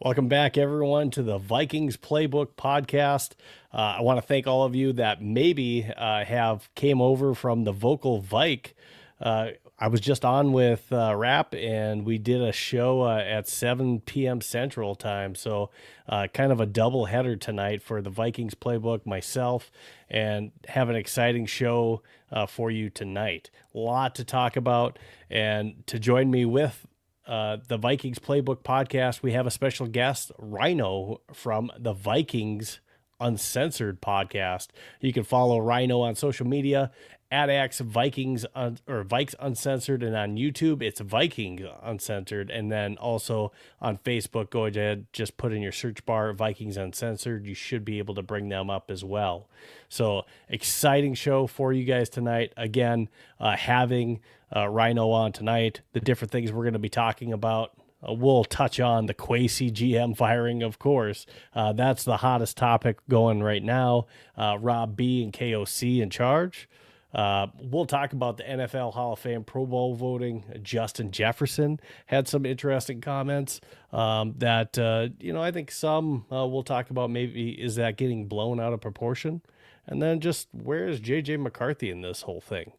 Welcome back, everyone, to the Vikings Playbook Podcast. I want to thank all of you that maybe have came over from the Vocal Vike. I was just on with Rap, and we did a show at 7 p.m. Central Time. So kind of a double header tonight for the Vikings Playbook, myself, and have an exciting show for you tonight. A lot to talk about, and to join me with the Vikings Playbook Podcast, we have a special guest, Ryno from the Vikings Uncensored podcast. You can follow Ryno on social media at Vikings Uncensored, and on YouTube it's Vikings Uncensored, and then also on Facebook, go ahead, just put in your search bar Vikings Uncensored. You should be able to bring them up as well. So exciting show for you guys tonight. Again, having Ryno on tonight, the different things we're going to be talking about. We'll touch on the Kwesi GM firing, of course. That's the hottest topic going right now. Rob B and KOC in charge. We'll talk about the NFL Hall of Fame Pro Bowl voting. Justin Jefferson had some interesting comments that, I think some we'll talk about. Maybe is that getting blown out of proportion? And then just where is JJ McCarthy in this whole thing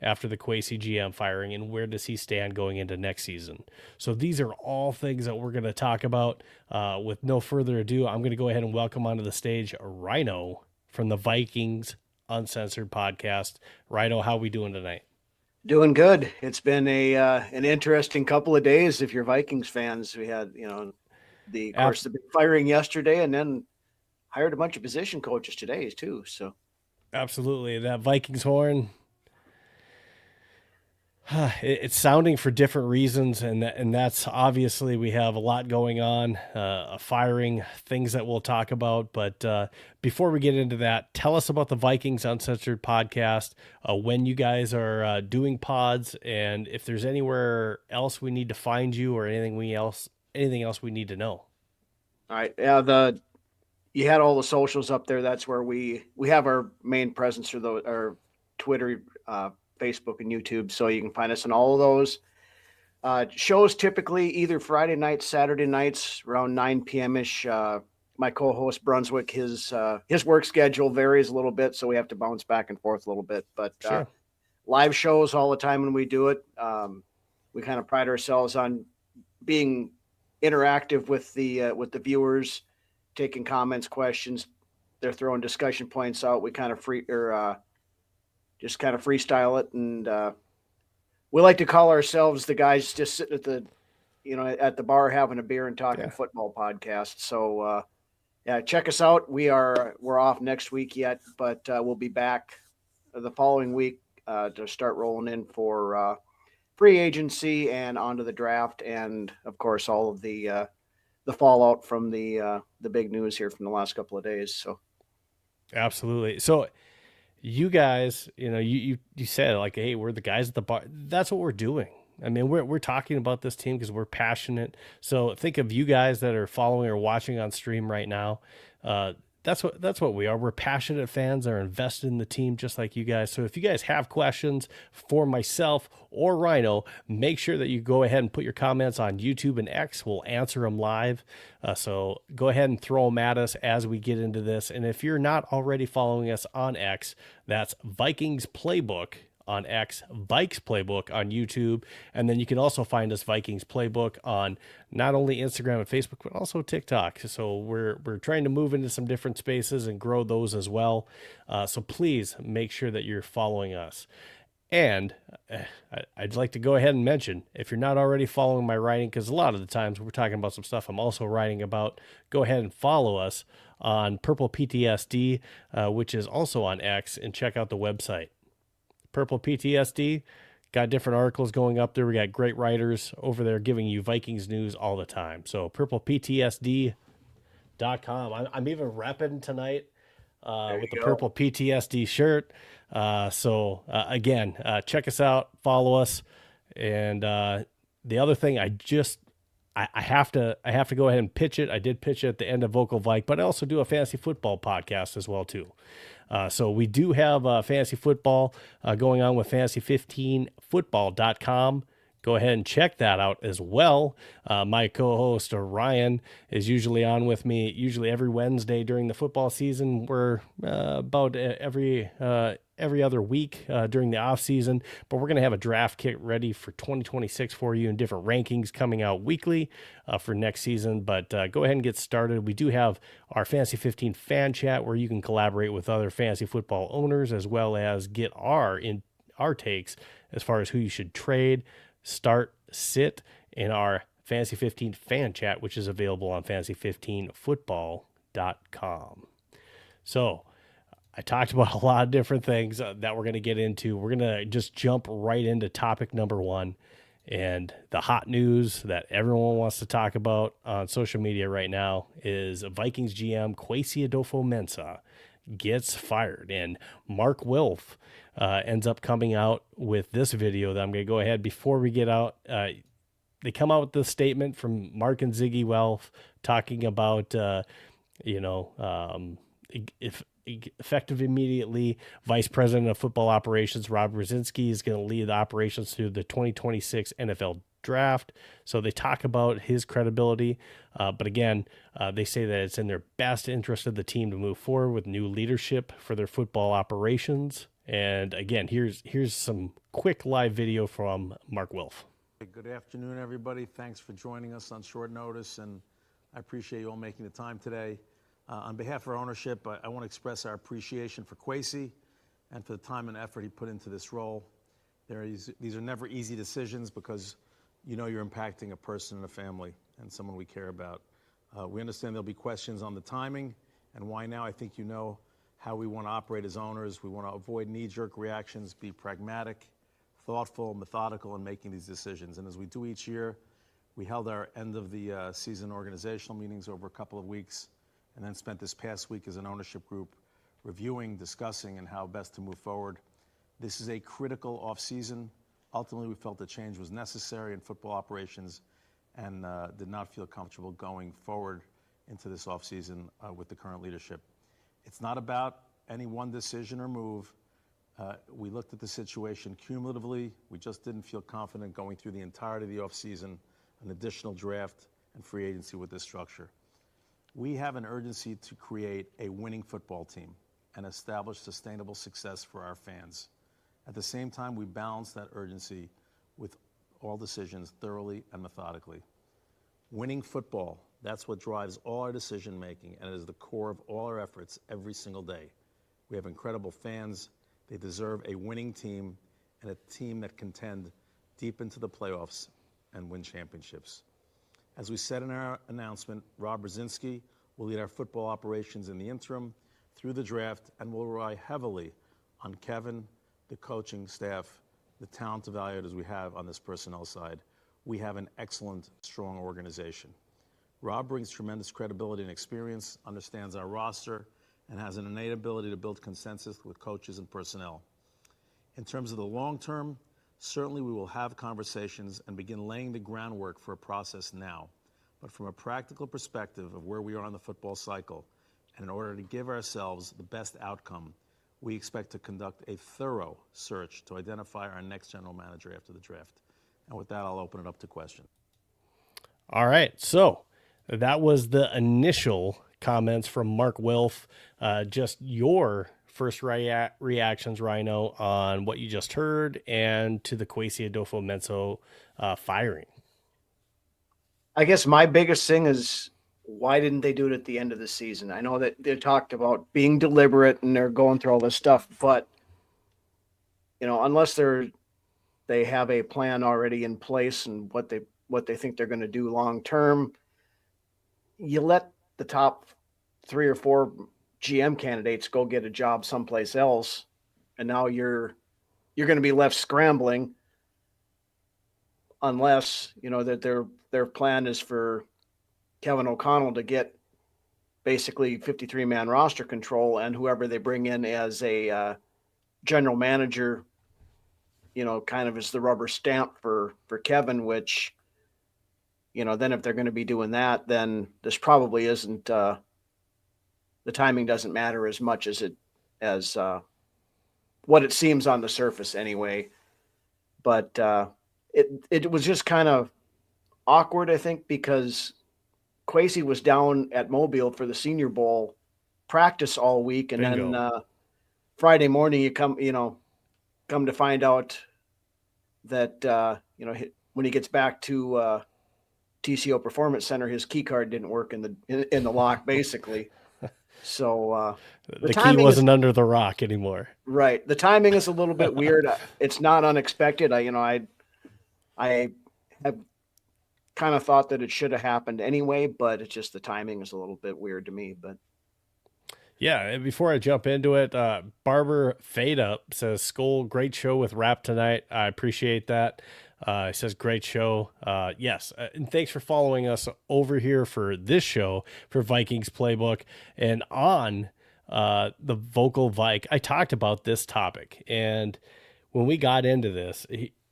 after the Kwesi GM firing, and where does he stand going into next season? So these are all things that we're going to talk about. With no further ado, I'm going to go ahead and welcome onto the stage Ryno from the Vikings Uncensored podcast. Ryno, how we doing tonight? Doing good. It's been an interesting couple of days if you're Vikings fans. We had, the big firing yesterday, and then hired a bunch of position coaches today too. So absolutely, that Vikings horn, it's sounding for different reasons, and that's obviously we have a lot going on, firing, things that we'll talk about. But before we get into that, tell us about the Vikings Uncensored podcast, when you guys are doing pods, and if there's anywhere else we need to find you or anything else we need to know. All right. Yeah, you had all the socials up there. That's where we have our main presence for our Twitter, Facebook, and YouTube. So you can find us on all of those. Shows typically either Friday nights, Saturday nights around 9 p.m.-ish. My co-host Brunswick, his work schedule varies a little bit, so we have to bounce back and forth a little bit. But sure. Live shows all the time when we do it. We kind of pride ourselves on being interactive with the viewers, taking comments, questions. They're throwing discussion points out. We kind of just kind of freestyle it, and we like to call ourselves the guys just sitting at the bar having a beer and talking football podcast. So check us out. We're off next week yet, but we'll be back the following week to start rolling in for free agency and onto the draft, and of course all of the fallout from the big news here from the last couple of days. So absolutely. So you guys, you said like, hey, we're the guys at the bar. That's what we're doing. I mean, we're talking about this team because we're passionate. So think of you guys that are following or watching on stream right now. That's what we are. We're passionate fans that are invested in the team just like you guys. So if you guys have questions for myself or Ryno, make sure that you go ahead and put your comments on YouTube and X. We'll answer them live. So go ahead and throw them at us as we get into this. And if you're not already following us on X, that's Vikings Playbook on X, Vikes Playbook on YouTube, and then you can also find us Vikings Playbook on not only Instagram and Facebook, but also TikTok. So we're trying to move into some different spaces and grow those as well. So please make sure that you're following us. And I'd like to go ahead and mention, if you're not already following my writing, because a lot of the times we're talking about some stuff I'm also writing about, go ahead and follow us on Purple PTSD, which is also on X, and check out the website. Purple PTSD, got different articles going up there. We got great writers over there giving you Vikings news all the time. So purpleptsd.com. I'm even repping tonight with the Purple PTSD shirt. So again, check us out, follow us. And the other thing, I have to go ahead and pitch it. I did pitch it at the end of Vocal Vike, but I also do a fantasy football podcast as well too. So we do have fantasy football going on with fantasy15football.com. go ahead and check that out as well. My co-host Ryan is usually on with me, usually every Wednesday during the football season. We're about every other week during the off season, but we're going to have a draft kit ready for 2026 for you and different rankings coming out weekly for next season. But go ahead and get started. We do have our Fantasy 15 fan chat where you can collaborate with other fantasy football owners as well as get our takes as far as who you should trade, start, sit in our Fantasy 15 fan chat, which is available on fantasy15football.com. So I talked about a lot of different things that we're going to get into. We're going to just jump right into topic number one. And the hot news that everyone wants to talk about on social media right now is Vikings GM Kwesi Adofo-Mensah gets fired. And Mark Wilf ends up coming out with this video that I'm going to go ahead before we get out. They come out with this statement from Mark and Ziggy Wilf talking about, if effective immediately, Vice President of Football Operations Rob Brzezinski is going to lead the operations through the 2026 NFL Draft. So they talk about his credibility, but again, they say that it's in their best interest of the team to move forward with new leadership for their football operations. And again, here's some quick live video from Mark Wilf. Good afternoon, everybody. Thanks for joining us on short notice, and I appreciate you all making the time today. On behalf of our ownership, I want to express our appreciation for Kwesi and for the time and effort he put into this role. These are never easy decisions because you're impacting a person and a family and someone we care about. We understand there'll be questions on the timing and why now. I think you know how we want to operate as owners. We want to avoid knee-jerk reactions, be pragmatic, thoughtful, methodical in making these decisions. And as we do each year, we held our end of the season organizational meetings over a couple of weeks and then spent this past week as an ownership group reviewing, discussing, and how best to move forward. This is a critical off-season. Ultimately, we felt the change was necessary in football operations and did not feel comfortable going forward into this off-season with the current leadership. It's not about any one decision or move. We looked at the situation cumulatively. We just didn't feel confident going through the entirety of the offseason, an additional draft, and free agency with this structure. We have an urgency to create a winning football team and establish sustainable success for our fans. At the same time, we balance that urgency with all decisions thoroughly and methodically. Winning football, that's what drives all our decision making, and it is the core of all our efforts every single day. We have incredible fans. They deserve a winning team and a team that contend deep into the playoffs and win championships. As we said in our announcement, Rob Brzezinski will lead our football operations in the interim through the draft and will rely heavily on Kevin, the coaching staff, the talent evaluators we have on this personnel side. We have an excellent, strong organization. Rob brings tremendous credibility and experience, understands our roster, and has an innate ability to build consensus with coaches and personnel. In terms of the long term, certainly we will have conversations and begin laying the groundwork for a process now. But from a practical perspective of where we are on the football cycle, and in order to give ourselves the best outcome, we expect to conduct a thorough search to identify our next general manager after the draft. And with that, I'll open it up to questions. All right, so that was the initial comments from Mark Wilf. Just your first reactions, Ryno, on what you just heard and to the Kwesi Adofo-Mensah firing. I guess my biggest thing is, why didn't they do it at the end of the season? I know that they talked about being deliberate and they're going through all this stuff, but unless they have a plan already in place and what they think they're going to do long term, you let the top 3 or 4 GM candidates go get a job someplace else, and now you're going to be left scrambling unless that their plan is for Kevin O'Connell to get basically 53-man roster control, and whoever they bring in as a general manager, kind of is the rubber stamp for Kevin, which, then if they're going to be doing that, then this probably isn't, the timing doesn't matter as much as what it seems on the surface anyway. But it was just kind of awkward, I think, because Kwesi was down at Mobile for the Senior Bowl practice all week, and Bingo. then Friday morning you come to find out that when he gets back to TCO Performance Center, his key card didn't work in the lock, basically. So the key wasn't under the rock anymore. Right. The timing is a little bit weird. It's not unexpected. I have kind of thought that it should have happened anyway, but it's just the timing is a little bit weird to me. But yeah, and before I jump into it, Barber Fade Up says, "Skol, great show with Rap tonight. I appreciate that." He says, "Great show." Yes, and thanks for following us over here for this show for Vikings Playbook and on the Vocal Vike. I talked about this topic, and when we got into this,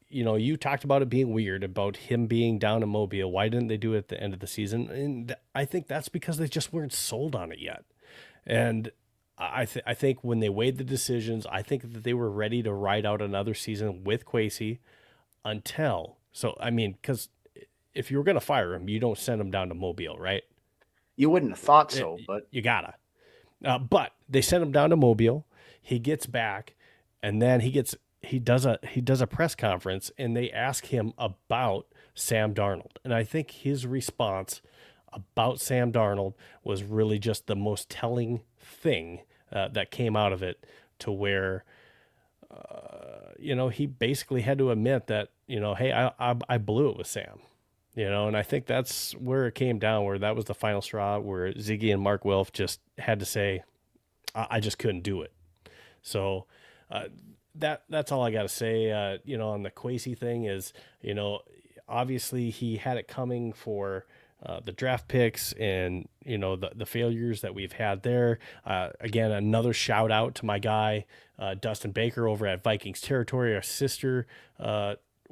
you talked about it being weird, about him being down in Mobile. Why didn't they do it at the end of the season? And I think that's because they just weren't sold on it yet. And I think when they weighed the decisions, I think that they were ready to ride out another season with Kwesi because if you were going to fire him, you don't send him down to Mobile, right? You wouldn't have thought so, but you gotta. But they sent him down to Mobile. He gets back, and then he does a press conference, and they ask him about Sam Darnold, and I think his response about Sam Darnold was really just the most telling thing that came out of it, to where he basically had to admit that, hey, I blew it with Sam, and I think that's where it came down, where that was the final straw, where Ziggy and Mark Wilf just had to say, I just couldn't do it. So that's all I got to say. On the Kwesi thing is, obviously he had it coming for the draft picks and, the failures that we've had there. Again, another shout out to my guy, Dustin Baker over at Vikings Territory, our sister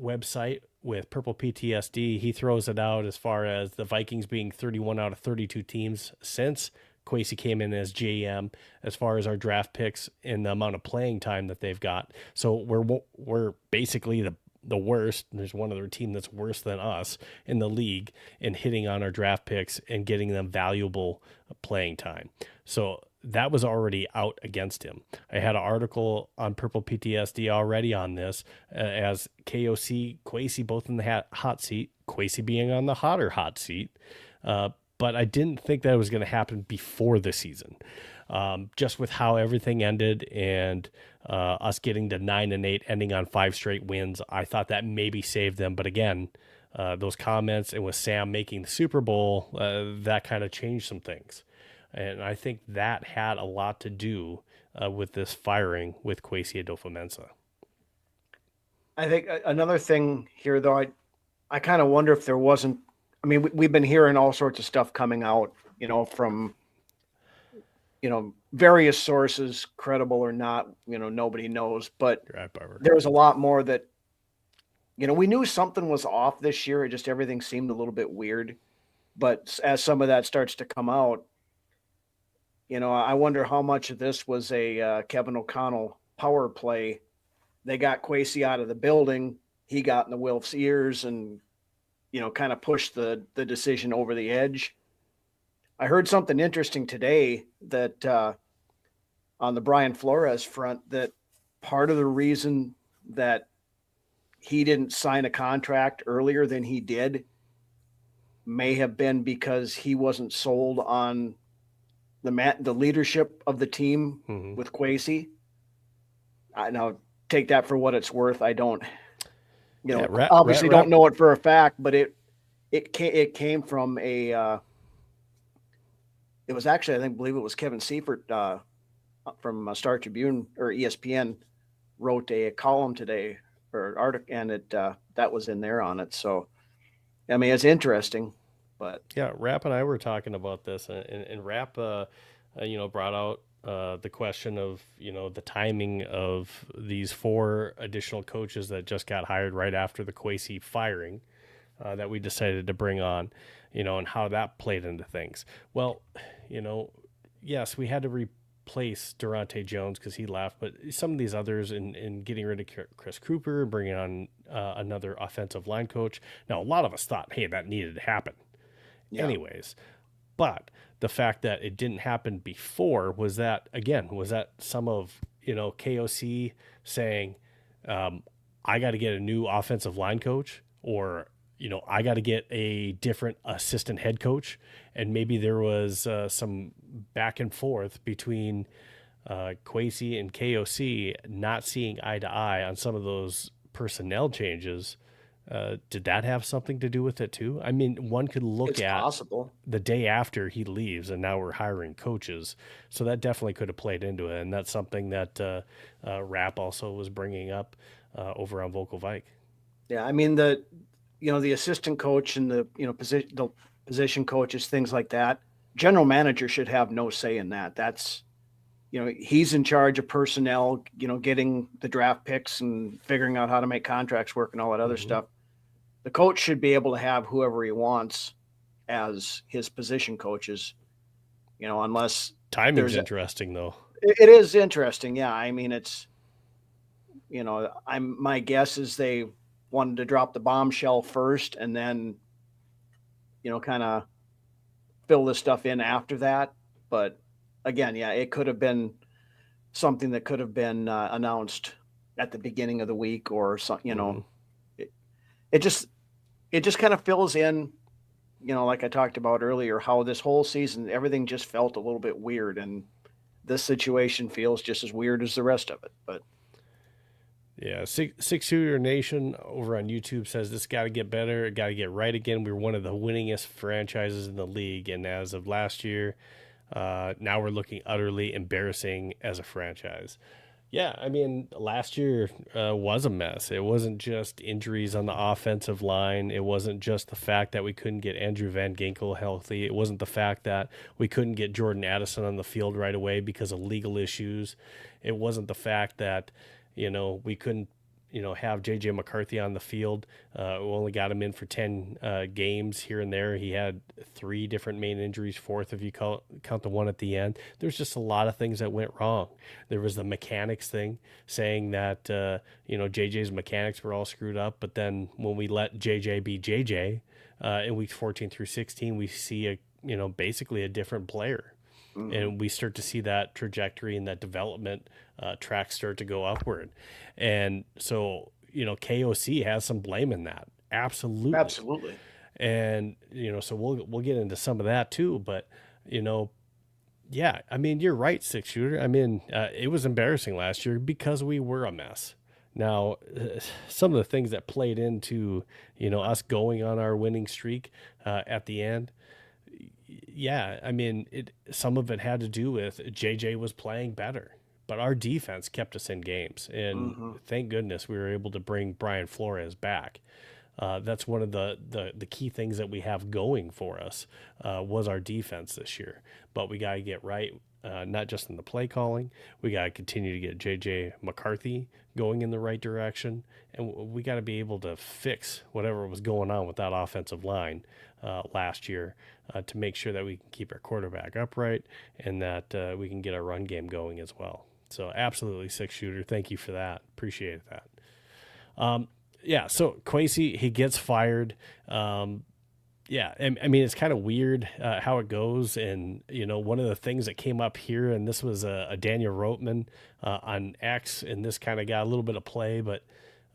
website with Purple PTSD. He throws it out as far as the Vikings being 31 out of 32 teams since Kwesi came in as GM, as far as our draft picks and the amount of playing time that they've got. So we're basically the worst. There's one other team that's worse than us in the league in hitting on our draft picks and getting them valuable playing time. So that was already out against him. I had an article on Purple PTSD already on this, as KOC, Kwesi both in the hot seat, Kwesi being on the hotter hot seat. But I didn't think that was going to happen before the season. Just with how everything ended and us getting to 9-8, ending on 5 straight wins, I thought that maybe saved them. But again, those comments, and with Sam making the Super Bowl, that kind of changed some things. And I think that had a lot to do with this firing with Kwesi Adofo-Mensah. I think another thing here, though, I kind of wonder if there wasn't. I mean, we've been hearing all sorts of stuff coming out, from various sources, credible or not, nobody knows. But there was a lot more that, we knew something was off this year. It just, everything seemed a little bit weird. But as some of that starts to come out, I wonder how much of this was a Kevin O'Connell power play. They got Kwesi out of the building. He got in the Wilf's ears and, kind of pushed the decision over the edge. I heard something interesting today that on the Brian Flores front, that part of the reason that he didn't sign a contract earlier than he did may have been because he wasn't sold on the leadership of the team with Kwesi. Now take that for what it's worth. I don't, obviously don't know it for a fact, but it came from it was actually, I believe it was Kevin Seifert from Star Tribune or ESPN wrote a column today or article, and that was in there on it. So, I mean, it's interesting, but yeah, Rapp and I were talking about this, and Rapp, brought out the question of, the timing of these 4 additional coaches that just got hired right after the Kwesi firing that we decided to bring on, and how that played into things. Well, yes, we had to replace Durante Jones because he left, but some of these others in getting rid of Chris Cooper, bringing on another offensive line coach. Now, a lot of us thought, hey, that needed to happen anyways. But the fact that it didn't happen before was that some of, KOC saying, I got to get a new offensive line coach, or, I got to get a different assistant head coach. And maybe there was some back and forth between Kwesi and KOC not seeing eye to eye on some of those personnel changes. Did that have something to do with it too? I mean, one could look at possible. The day after he leaves and now we're hiring coaches. So that definitely could have played into it. And that's something that Rapp also was bringing up over on Vocal Vike. Yeah. I mean, the assistant coach and the position coaches, things like that, general manager should have no say in that. That's, he's in charge of personnel, getting the draft picks and figuring out how to make contracts work and all that other stuff. The coach should be able to have whoever he wants as his position coaches, unless timing's interesting though. It is interesting. Yeah. I mean, it's, my guess is they wanted to drop the bombshell first and then, kind of fill this stuff in after that. But again, yeah, it could have been something that could have been announced at the beginning of the week or something, it just kind of fills in, like I talked about earlier, how this whole season, everything just felt a little bit weird, and this situation feels just as weird as the rest of it. But yeah, Six Shooter Nation over on YouTube says this got to get better. Got to get right again. We were one of the winningest franchises in the league, and as of last year, now we're looking utterly embarrassing as a franchise. Yeah, I mean, last year was a mess. It wasn't just injuries on the offensive line. It wasn't just the fact that we couldn't get Andrew Van Ginkel healthy. It wasn't the fact that we couldn't get Jordan Addison on the field right away because of legal issues. It wasn't the fact that, we couldn't, have JJ McCarthy on the field. We only got him in for 10 games here and there. He had 3 different main injuries, fourth if you count the one at the end. There's just a lot of things that went wrong. There was the mechanics thing, saying that, JJ's mechanics were all screwed up. But then when we let JJ be JJ in weeks 14 through 16, we see basically a different player. And we start to see that trajectory and that development track start to go upward. And so, KOC has some blame in that. Absolutely. And, so we'll get into some of that too. But, yeah, I mean, you're right, Six Shooter. I mean, it was embarrassing last year because we were a mess. Now, some of the things that played into, us going on our winning streak at the end, yeah, I mean, some of it had to do with JJ was playing better, but our defense kept us in games. And thank goodness we were able to bring Brian Flores back. That's one of the key things that we have going for us was our defense this year. But we got to get right, not just in the play calling. We got to continue to get JJ McCarthy going in the right direction. And we got to be able to fix whatever was going on with that offensive line last year to make sure that we can keep our quarterback upright and that we can get our run game going as well. So absolutely, Six Shooter. Thank you for that. Appreciate that. Yeah, so Kwesi, he gets fired. Yeah, I mean, it's kind of weird how it goes. And, one of the things that came up here, and this was a Daniel Roteman on X, and this kind of got a little bit of play, but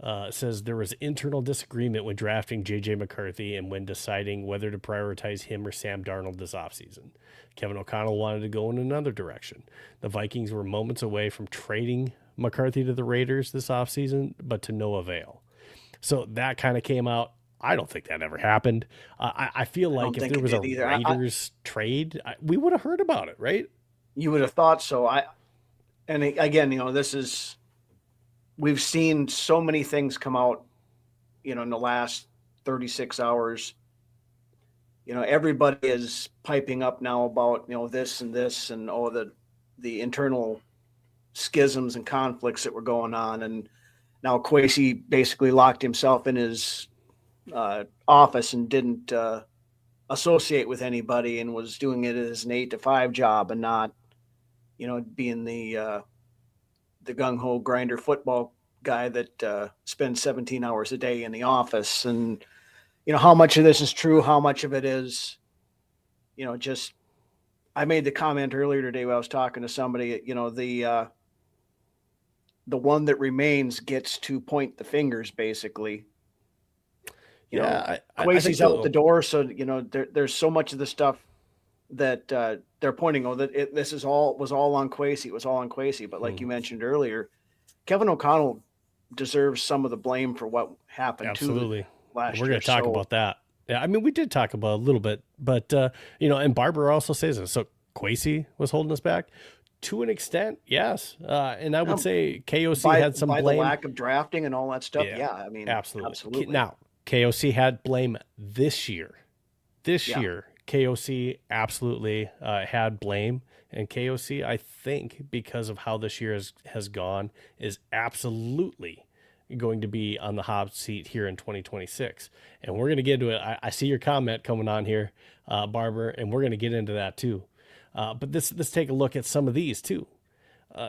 it says there was internal disagreement when drafting JJ McCarthy and when deciding whether to prioritize him or Sam Darnold this offseason. Kevin O'Connell wanted to go in another direction. The Vikings were moments away from trading McCarthy to the Raiders this offseason, but to no avail. So that kind of came out. I don't think that ever happened. I feel like if there was a Raiders trade, we would have heard about it, right? You would have thought so. And again, we've seen so many things come out, in the last 36 hours. Everybody is piping up now about, this and this and all the internal schisms and conflicts that were going on. And now Kwesi basically locked himself in his office and didn't associate with anybody and was doing it as an 8 to 5 job and not, being the gung-ho grinder football guy that spends 17 hours a day in the office. And, how much of this is true, how much of it is, just, I made the comment earlier today when I was talking to somebody, the one that remains gets to point the fingers, basically. Kwesi's out the door. So, there's so much of the stuff that they're pointing that this was all on Kwesi. It was all on Kwesi. But like you mentioned earlier, Kevin O'Connell deserves some of the blame for what happened. Absolutely. Last year. We're going to talk about that. Yeah, I mean, we did talk about a little bit, but and Barbara also says this. So Kwesi was holding us back to an extent, yes. And I would say KOC had some blame. By the lack of drafting and all that stuff. Yeah, I mean, absolutely. Now, KOC had blame this year. Year, KOC absolutely had blame. And KOC, I think, because of how this year has gone, is absolutely going to be on the hot seat here in 2026. And we're going to get into it. I see your comment coming on here, Barbara, and we're going to get into that too. But let's take a look at some of these too.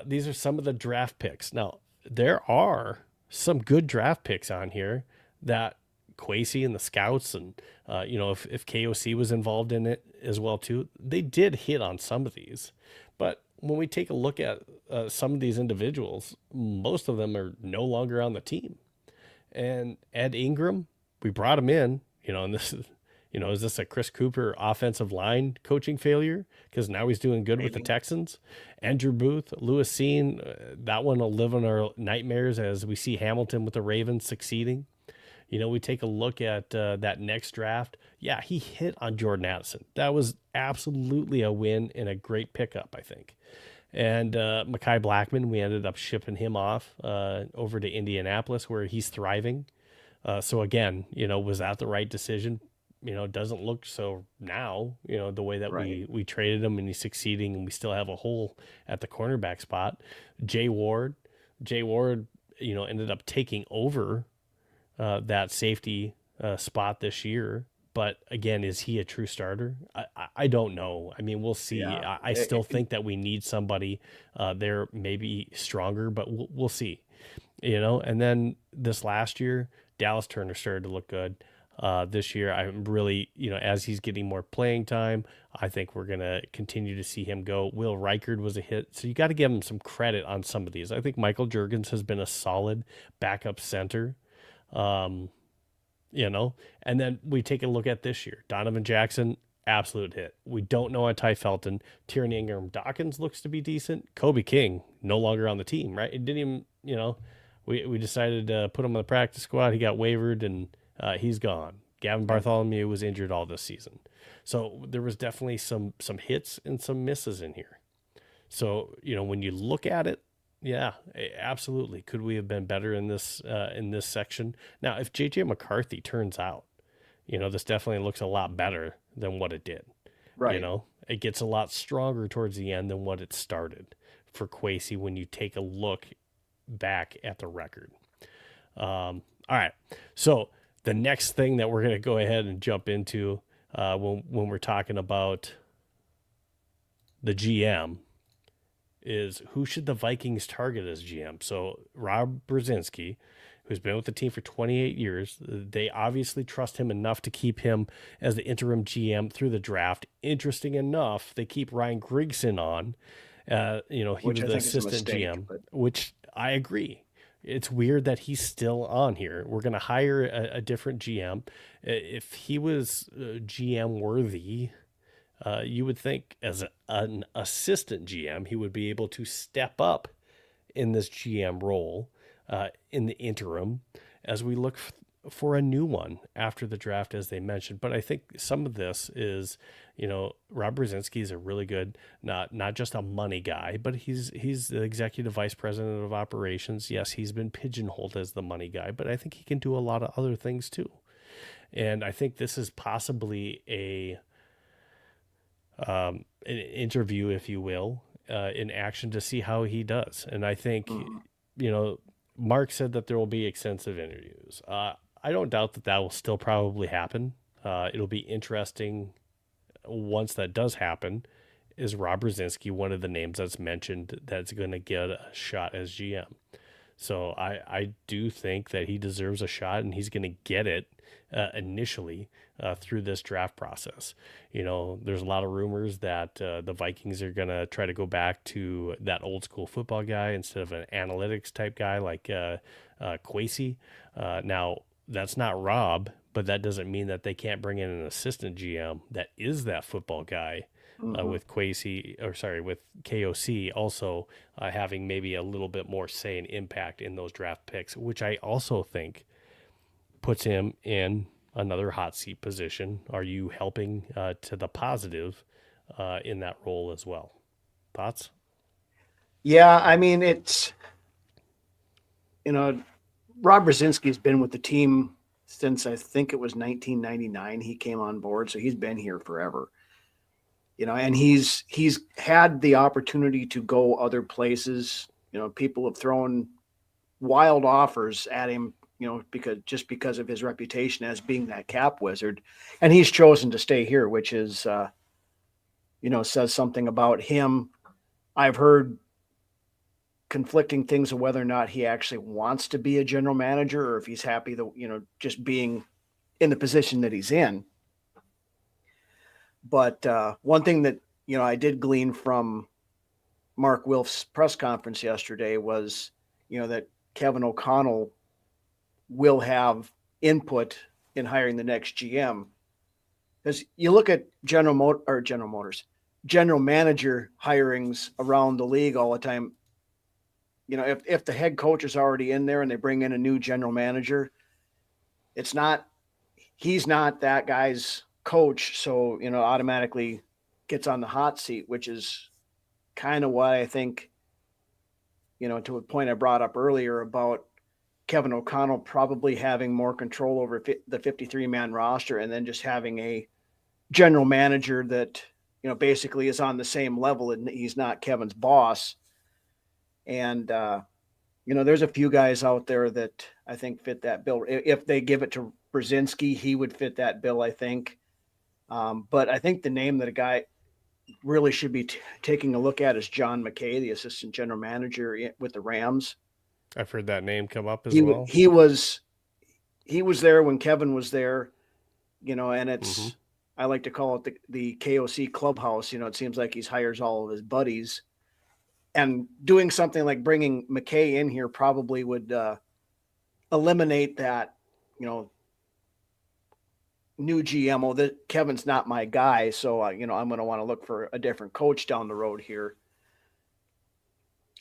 These are some of the draft picks. Now, there are some good draft picks on here that Kwesi and the scouts and, if KOC was involved in it as well too, they did hit on some of these. But when we take a look at some of these individuals, most of them are no longer on the team. And Ed Ingram, we brought him in, and this is, is this a Chris Cooper offensive line coaching failure? Because now he's doing good with the Texans. Andrew Booth, Lewis Seen, that one will live in our nightmares as we see Hamilton with the Ravens succeeding. We take a look at that next draft. Yeah, he hit on Jordan Addison. That was absolutely a win and a great pickup, I think. And Mekhi Blackman, we ended up shipping him off over to Indianapolis where he's thriving. So again, was that the right decision? Doesn't look so now, the way that we traded him and he's succeeding and we still have a hole at the cornerback spot. Jay Ward, ended up taking over that safety spot this year. But again, is he a true starter? I don't know. I mean, we'll see. Yeah. I still think that we need somebody there maybe stronger, but we'll see. And then this last year, Dallas Turner started to look good. This year, I'm really, as he's getting more playing time, I think we're going to continue to see him go. Will Reichard was a hit. So you got to give him some credit on some of these. I think Michael Juergens has been a solid backup center. And then we take a look at this year. Donovan Jackson, absolute hit. We don't know on Ty Felton. Tyranny Ingram Dawkins looks to be decent. Kobe King, no longer on the team, right? It didn't even, we decided to put him on the practice squad. He got wavered and he's gone. Gavin Bartholomew was injured all this season. So there was definitely some hits and some misses in here. So, when you look at it, yeah, absolutely. Could we have been better in this section? Now, if JJ McCarthy turns out, this definitely looks a lot better than what it did. Right. It gets a lot stronger towards the end than what it started for Kwesi when you take a look back at the record. All right. So the next thing that we're going to go ahead and jump into when we're talking about the GM is who should the Vikings target as GM? So Rob Brzezinski, who's been with the team for 28 years, they obviously trust him enough to keep him as the interim GM through the draft. Interesting enough, they keep Ryan Grigson on. He was the assistant GM, which I agree. It's weird that he's still on here. We're going to hire a different GM. If he was GM worthy, you would think as an assistant GM, he would be able to step up in this GM role in the interim as we look for a new one after the draft, as they mentioned. But I think some of this is, Rob Brzezinski is a really good, not just a money guy, but he's the executive vice president of operations. Yes, he's been pigeonholed as the money guy, but I think he can do a lot of other things too. And I think this is possibly an interview, if you will, in action to see how he does. And I think, Mark said that there will be extensive interviews. I don't doubt that will still probably happen. It'll be interesting once that does happen is Rob Brzezinski one of the names that's mentioned that's going to get a shot as GM? So I do think that he deserves a shot, and he's going to get it initially through this draft process. You know, there's a lot of rumors that the Vikings are going to try to go back to that old school football guy instead of an analytics type guy like Kwesi. Now, that's not Rob, but that doesn't mean that they can't bring in an assistant GM that is that football guy. With with KOC also having maybe a little bit more say and impact in those draft picks, which I also think puts him in another hot seat position. Are you helping to the positive in that role as well? Thoughts? Yeah, I mean, it's, Rob Brzezinski's been with the team since I think it was 1999. He came on board, so he's been here forever. And he's had the opportunity to go other places. People have thrown wild offers at him, because of his reputation as being that cap wizard, and he's chosen to stay here, which is, says something about him. I've heard conflicting things of whether or not he actually wants to be a general manager or if he's happy just being in the position that he's in. But one thing that, I did glean from Mark Wilf's press conference yesterday was, that Kevin O'Connell will have input in hiring the next GM. Because you look at general manager hirings around the league all the time. If the head coach is already in there and they bring in a new general manager, he's not that guy's coach, so automatically gets on the hot seat, which is kind of why I think, to a point I brought up earlier about Kevin O'Connell probably having more control over the 53-man roster, and then just having a general manager that basically is on the same level, and he's not Kevin's boss. And there's a few guys out there that I think fit that bill. If they give it to Brzezinski, he would fit that bill, I think. But I think the name that a guy really should be taking a look at is John McKay, the assistant general manager with the Rams. I've heard that name come up as well. He was there when Kevin was there, and it's, I like to call it the KOC clubhouse. It seems like he hires all of his buddies, and doing something like bringing McKay in here probably would eliminate that, new GM. That Kevin's not my guy, so I'm going to want to look for a different coach down the road here.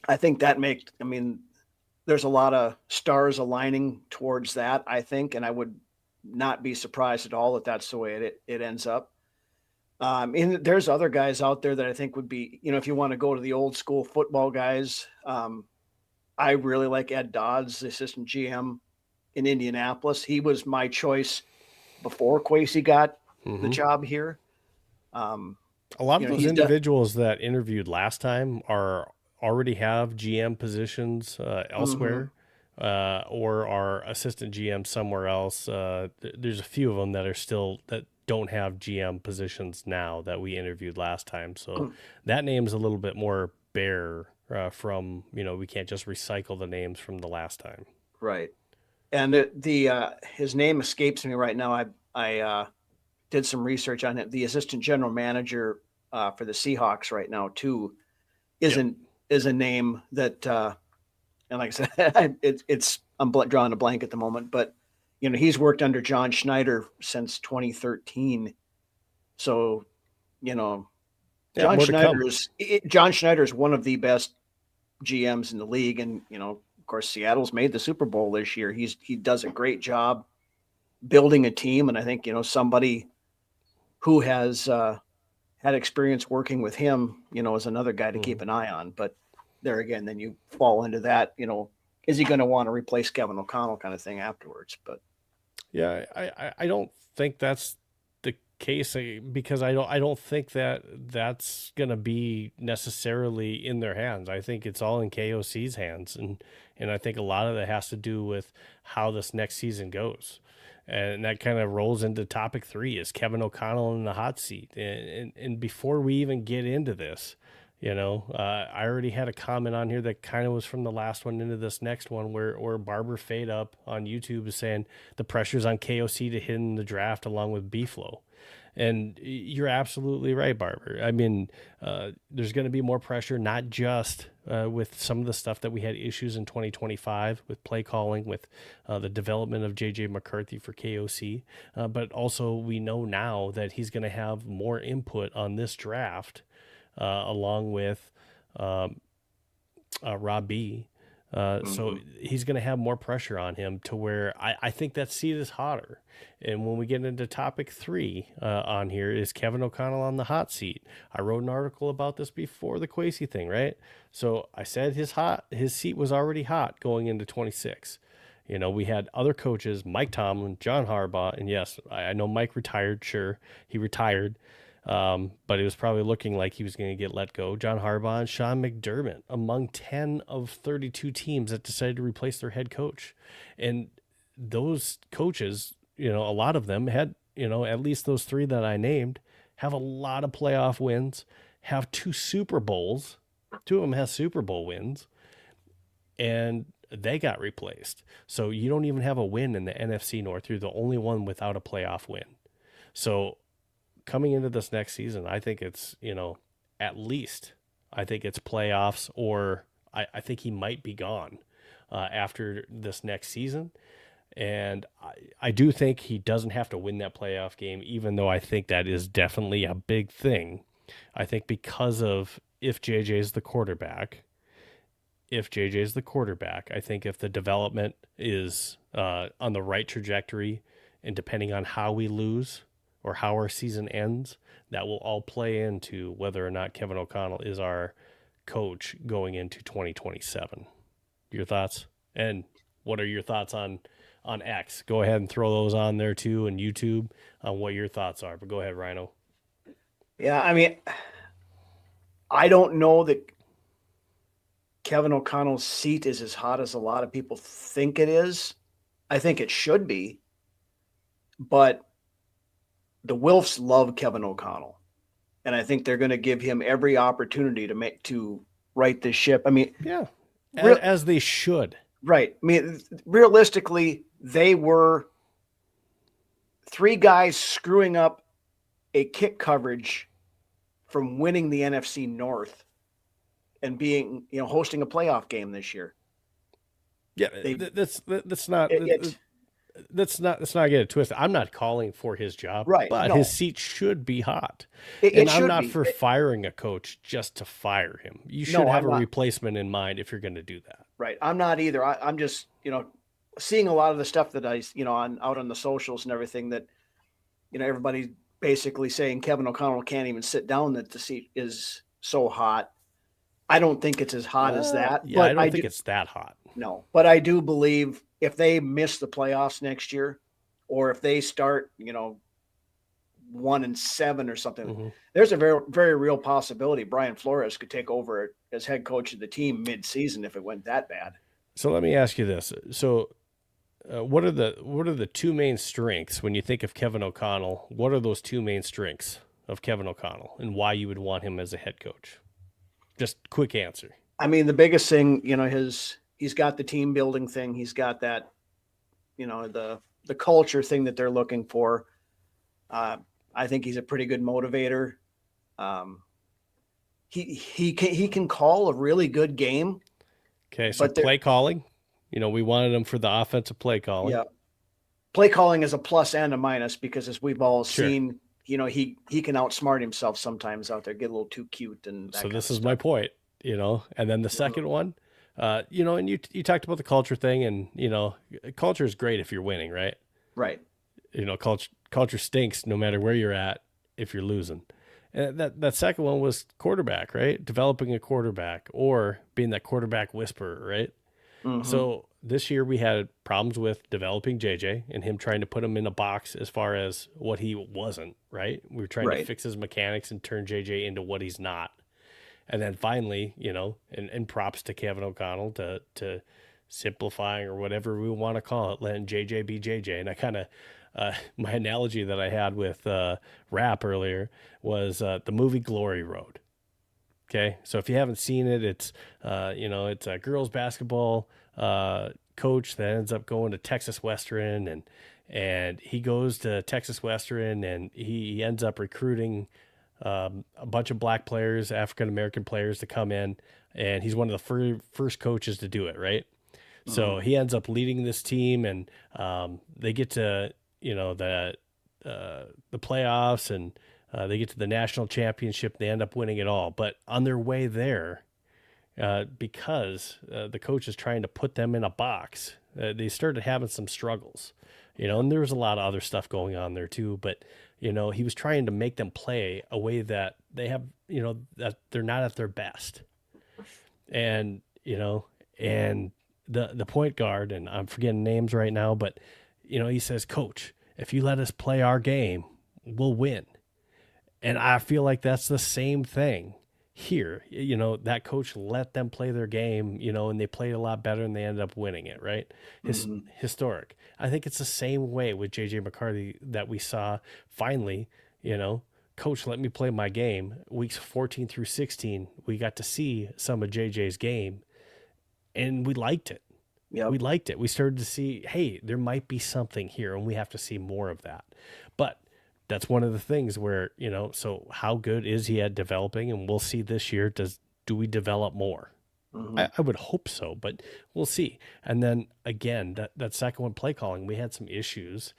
I think that there's a lot of stars aligning towards that, I think, and I would not be surprised at all that that's the way it ends up. And there's other guys out there that I think would be, if you want to go to the old school football guys, I really like Ed Dodds, the assistant GM in Indianapolis. He was my choice before Kwesi got the job here. A lot of those individuals that interviewed last time already have GM positions elsewhere, or are assistant GM somewhere else. There's a few of them that don't have GM positions now that we interviewed last time. So that name's a little bit more bare from, we can't just recycle the names from the last time. Right. And his name escapes me right now. I did some research on it. The assistant general manager for the Seahawks right now too is a name that, and like I said, I'm drawing a blank at the moment, but he's worked under John Schneider since 2013. So, John Schneider is one of the best GMs in the league, and of course, Seattle's made the Super Bowl this year. He does a great job building a team, and I think somebody who has had experience working with him, is another guy to keep an eye on. But there again, then you fall into that, is he going to want to replace Kevin O'Connell kind of thing afterwards? But yeah, I don't think that's the case, because I don't think that's going to be necessarily in their hands. I think it's all in KOC's hands, and I think a lot of that has to do with how this next season goes. And that kind of rolls into topic 3, is Kevin O'Connell in the hot seat. And before we even get into this, I already had a comment on here that kind of was from the last one into this next one, where Barber Fade Up on YouTube is saying the pressure's on KOC to hit in the draft along with B-Flow. And you're absolutely right, Barber. I mean, there's going to be more pressure, not just with some of the stuff that we had issues in 2025 with play calling, with the development of JJ McCarthy for KOC, but also we know now that he's going to have more input on this draft, along with Rob B. So he's going to have more pressure on him to where I think that seat is hotter. And when we get into topic 3 on here, is Kevin O'Connell on the hot seat. I wrote an article about this before the Kwesi thing, right? So I said his seat was already hot going into 26. We had other coaches, Mike Tomlin, John Harbaugh, and yes, I know Mike retired. Sure, he retired. But it was probably looking like he was going to get let go. John Harbaugh and Sean McDermott among 10 of 32 teams that decided to replace their head coach. And those coaches, a lot of them had, at least those 3 that I named, have a lot of playoff wins, have 2 Super Bowls. 2 of them have Super Bowl wins, and they got replaced. So you don't even have a win in the NFC North. You're the only one without a playoff win. So coming into this next season, I think it's, at least I think it's playoffs, or I think he might be gone after this next season. And I do think he doesn't have to win that playoff game, even though I think that is definitely a big thing. I think because of if JJ is the quarterback, I think if the development is on the right trajectory, and depending on how we lose or how our season ends, that will all play into whether or not Kevin O'Connell is our coach going into 2027. Your thoughts? And what are your thoughts on X? Go ahead and throw those on there too, and YouTube, on what your thoughts are. But go ahead, Ryno. Yeah, I mean, I don't know that Kevin O'Connell's seat is as hot as a lot of people think it is. I think it should be, but the Wilfs love Kevin O'Connell, and I think they're going to give him every opportunity to right this ship. I mean, yeah, as they should. Right. I mean, realistically, they were 3 guys screwing up a kick coverage from winning the NFC North and being, hosting a playoff game this year. Yeah, let's not get it twisted. I'm not calling for his job, right? But his seat should be hot. And I'm not for firing a coach just to fire him. You should have a replacement in mind if you're going to do that. Right. I'm not either. I'm just, seeing a lot of the stuff that out on the socials and everything that, everybody basically saying Kevin O'Connell can't even sit down, that the seat is so hot. I don't think it's as hot as that. Yeah, but I don't think it's that hot. No, but I do believe if they miss the playoffs next year, or if they start, 1-7 or something, there's a very, very real possibility Brian Flores could take over as head coach of the team mid-season if it went that bad. So let me ask you this. So what are the 2 main strengths when you think of Kevin O'Connell? What are those 2 main strengths of Kevin O'Connell, and why you would want him as a head coach? Just quick answer. I mean, the biggest thing, he's got the team building thing. He's got that, the culture thing that they're looking for. I think he's a pretty good motivator. He can call a really good game. Okay, so play calling. We wanted him for the offensive play calling. Yeah, play calling is a plus and a minus, because as we've all seen, he can outsmart himself sometimes out there, get a little too cute. And so this is my point, and then the second one, and you talked about the culture thing, and, culture is great if you're winning, right? Right. Culture stinks no matter where you're at if you're losing. And that second one was quarterback, right? Developing a quarterback, or being that quarterback whisperer, right? So this year we had problems with developing JJ and him trying to put him in a box as far as what he wasn't, right? We were trying to fix his mechanics and turn JJ into what he's not. And then finally, and props to Kevin O'Connell to simplifying, or whatever we want to call it, letting JJ be JJ. And my analogy that I had with rap earlier was the movie Glory Road. Okay, so if you haven't seen it, it's it's a girls basketball coach that ends up going to Texas Western, and he goes to Texas Western, and he ends up recruiting a bunch of black players, African American players, to come in, and he's one of the first coaches to do it, right? So he ends up leading this team, and they get to the playoffs, and they get to the national championship. They end up winning it all, but on their way there, because the coach is trying to put them in a box, they started having some struggles, and there was a lot of other stuff going on there too. But he was trying to make them play a way that they have, that they're not at their best, and and the point guard, and I'm forgetting names right now, but he says, "Coach, if you let us play our game, we'll win." And I feel like that's the same thing here. That coach let them play their game, and they played a lot better, and they ended up winning it, right? Historic. I think it's the same way with JJ McCarthy that we saw finally, Coach, let me play my game. Weeks 14 through 16, we got to see some of JJ's game, and we liked it. Yeah, we liked it. We started to see, hey, there might be something here, and we have to see more of that. But that's one of the things where, so how good is he at developing? And we'll see this year. Do we develop more? I would hope so, but we'll see. And then again, that second one, play calling, we had some issues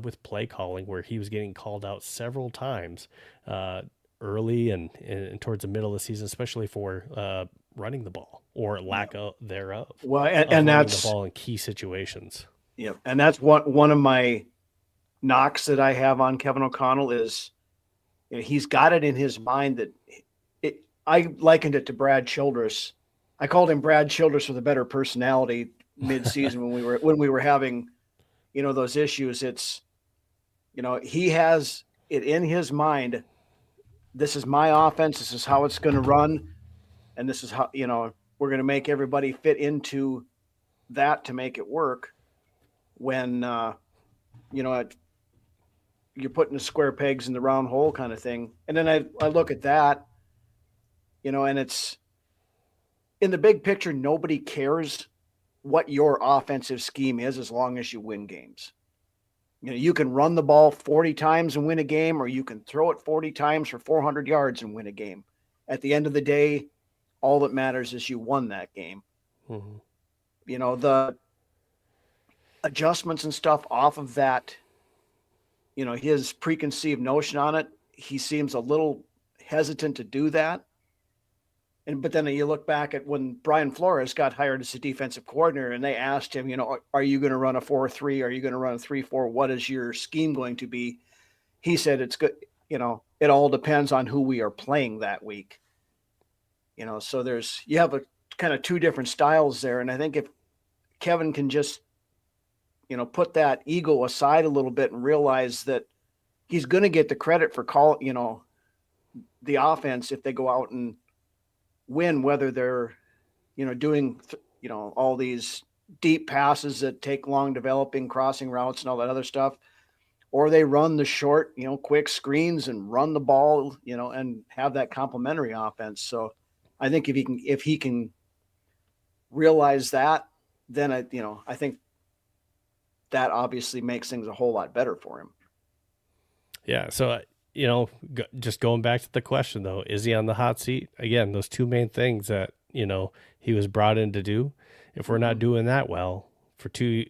with play calling where he was getting called out several times early and towards the middle of the season, especially for running the ball or lack of thereof. Well, and that's the ball in key situations. Yeah, and that's one of my knocks that I have on Kevin O'Connell is, he's got it in his mind that I likened it to Brad Childress. I called him Brad Childress with a better personality mid-season when we were having, those issues. It's, he has it in his mind. This is my offense. This is how it's going to run. And this is how, we're going to make everybody fit into that to make it work. When, you're putting the square pegs in the round hole kind of thing. And then I look at that, and it's in the big picture, nobody cares what your offensive scheme is as long as you win games. You can run the ball 40 times and win a game, or you can throw it 40 times for 400 yards and win a game. At the end of the day, all that matters is you won that game. The adjustments and stuff off of that, his preconceived notion on it, he seems a little hesitant to do that. But then you look back at when Brian Flores got hired as a defensive coordinator, and they asked him, are you going to run a 4-3? Are you going to run a 3-4? What is your scheme going to be? He said, it's good. It all depends on who we are playing that week. So you have a kind of two different styles there. And I think if Kevin can just, put that ego aside a little bit and realize that he's going to get the credit for the offense if they go out and win, whether they're, doing, all these deep passes that take long developing, crossing routes and all that other stuff, or they run the short, quick screens and run the ball, and have that complementary offense. So I think if he can realize that, then I think that obviously makes things a whole lot better for him. Yeah. So, just going back to the question though, is he on the hot seat? Again, those two main things that, he was brought in to do. If we're not doing that well for two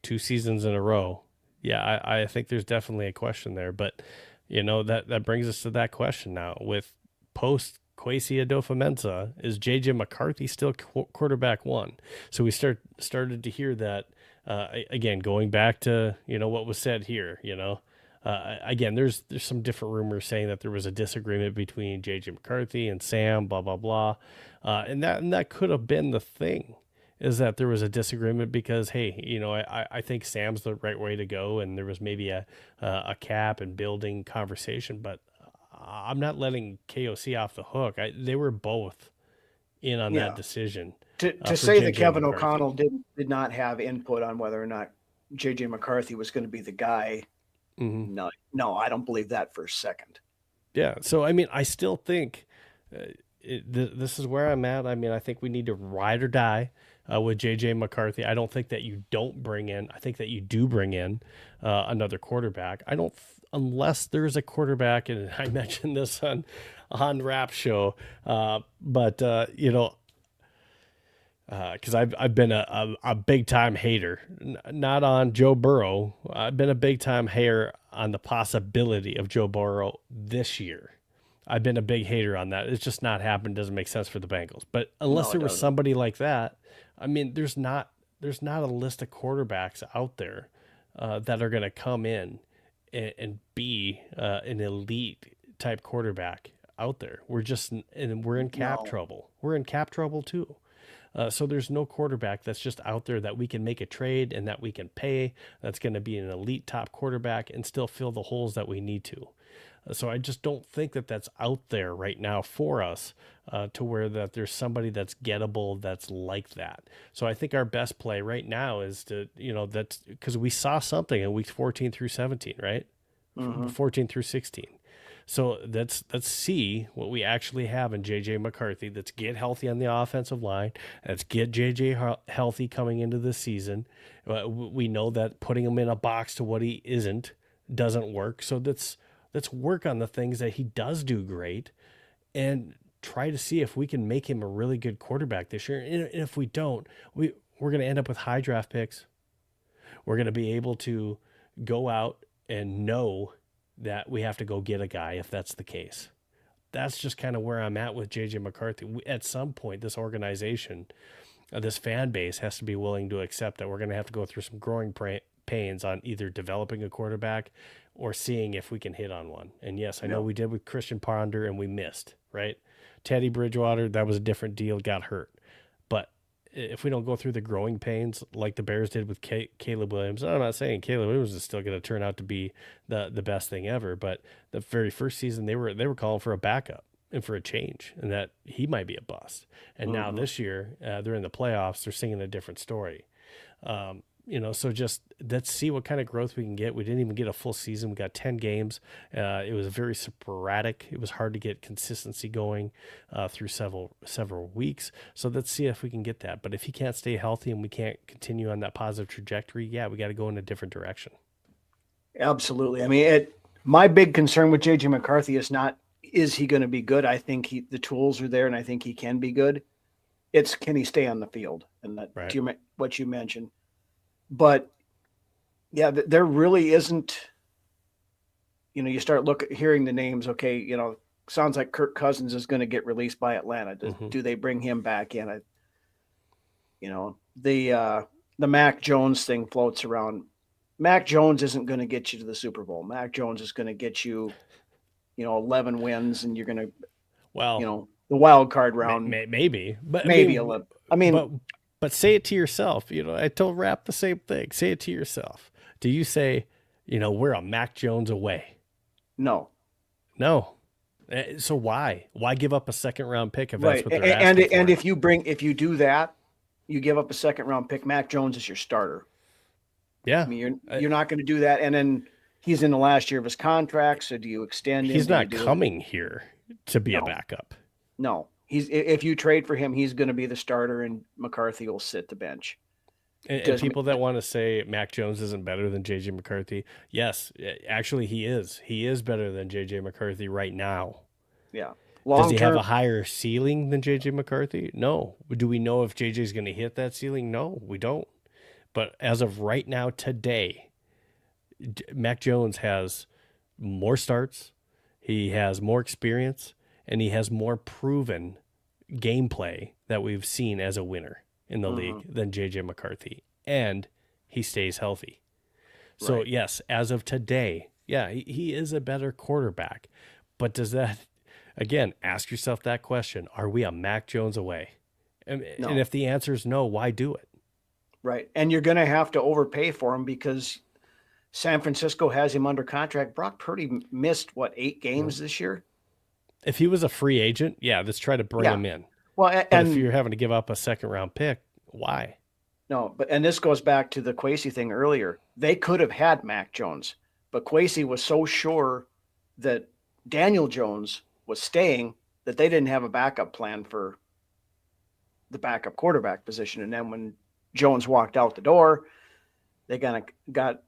seasons in a row, yeah, I think there's definitely a question there. But, that brings us to that question now with post Kwesi Adofo-Mensah, is JJ McCarthy still quarterback one? So we started to hear that, again, going back to, what was said here, again, there's some different rumors saying that there was a disagreement between JJ McCarthy and Sam, blah, blah, blah. And that could have been the thing, is that there was a disagreement because, hey, I think Sam's the right way to go. And there was maybe a cap and building conversation, but I'm not letting KOC off the hook. They were both in on that decision. To say that Kevin O'Connell did not have input on whether or not JJ McCarthy was going to be the guy. Mm-hmm. No, I don't believe that for a second. Yeah. So, I mean, I still think this is where I'm at. I mean, I think we need to ride or die with JJ McCarthy. I don't think that you don't bring in. I think that you do bring in another quarterback. I don't, unless there's a quarterback, and I mentioned this on Rap Show, but you know, because I've been a big time hater, not on Joe Burrow. I've been a big time hater on the possibility of Joe Burrow this year. I've been a big hater on that. It's just not happened. Doesn't make sense for the Bengals. But unless there was somebody like that, I mean, there's not a list of quarterbacks out there that are going to come in and be an elite type quarterback out there. We're in cap trouble. We're in cap trouble too. So there's no quarterback that's just out there that we can make a trade and that we can pay that's going to be an elite top quarterback and still fill the holes that we need to. So I just don't think that that's out there right now for us to where that there's somebody that's gettable that's like that. So I think our best play right now is to, that's because we saw something in weeks 14 through 17, right? Mm-hmm. 14 through 16. So let's see what we actually have in JJ McCarthy. Let's get healthy on the offensive line. Let's get JJ healthy coming into the season. We know that putting him in a box to what he isn't doesn't work. So let's work on the things that he does do great and try to see if we can make him a really good quarterback this year. And if we don't, we're going to end up with high draft picks. We're going to be able to go out and know that we have to go get a guy if that's the case. That's just kind of where I'm at with JJ McCarthy. At some point, this organization, this fan base has to be willing to accept that we're going to have to go through some growing pains on either developing a quarterback or seeing if we can hit on one. And yes, I know we did with Christian Ponder and we missed, right? Teddy Bridgewater, that was a different deal, got hurt. But if we don't go through the growing pains like the Bears did with Caleb Williams, I'm not saying Caleb Williams is still going to turn out to be the best thing ever, but the very first season they were calling for a backup and for a change, and that he might be a bust. And now this year they're in the playoffs, they're singing a different story. So just let's see what kind of growth we can get. We didn't even get a full season. We got 10 games. It was very sporadic. It was hard to get consistency going through several weeks. So let's see if we can get that. But if he can't stay healthy and we can't continue on that positive trajectory, we got to go in a different direction. Absolutely. I mean, my big concern with JJ McCarthy is he going to be good? I think the tools are there and I think he can be good. It's can he stay on the field? And that what you mentioned. But there really isn't, you start hearing the names. Okay. Sounds like Kirk Cousins is going to get released by Atlanta. Do they bring him back in? The Mac Jones thing floats around. Mac Jones isn't going to get you to the Super Bowl. Mac Jones is going to get you, 11 wins and you're going to, the wild card round. Maybe, but maybe 11. I mean, but say it to yourself. I told Rap the same thing. Say it to yourself. Do you say, we're a Mac Jones away? No. So why give up a second round pick if right. that's what they're asking for? And if you do that, you give up a second round pick. Mac Jones is your starter. Yeah. I mean, you're not going to do that. And then he's in the last year of his contract. So do you extend him? He's not coming here to be a backup. No. If you trade for him, he's going to be the starter and McCarthy will sit the bench. And people that want to say Mac Jones isn't better than JJ McCarthy, yes, actually he is. He is better than JJ McCarthy right now. Yeah. Does he have a higher ceiling than JJ McCarthy? No. Do we know if JJ is going to hit that ceiling? No, we don't. But as of right now, today, Mac Jones has more starts, he has more experience, and he has more proven gameplay that we've seen as a winner in the league than JJ McCarthy. And he stays healthy. So, yes, as of today, he is a better quarterback. But does that, again, ask yourself that question. Are we a Mac Jones away? And if the answer is no, why do it? Right. And you're going to have to overpay for him because San Francisco has him under contract. Brock Purdy missed, 8 games this year? If he was a free agent, let's try to bring him in. Well, but if you're having to give up a second round pick, why? No, and this goes back to the Kwesi thing earlier. They could have had Mac Jones, but Kwesi was so sure that Daniel Jones was staying that they didn't have a backup plan for the backup quarterback position. And then when Jones walked out the door, they kind of got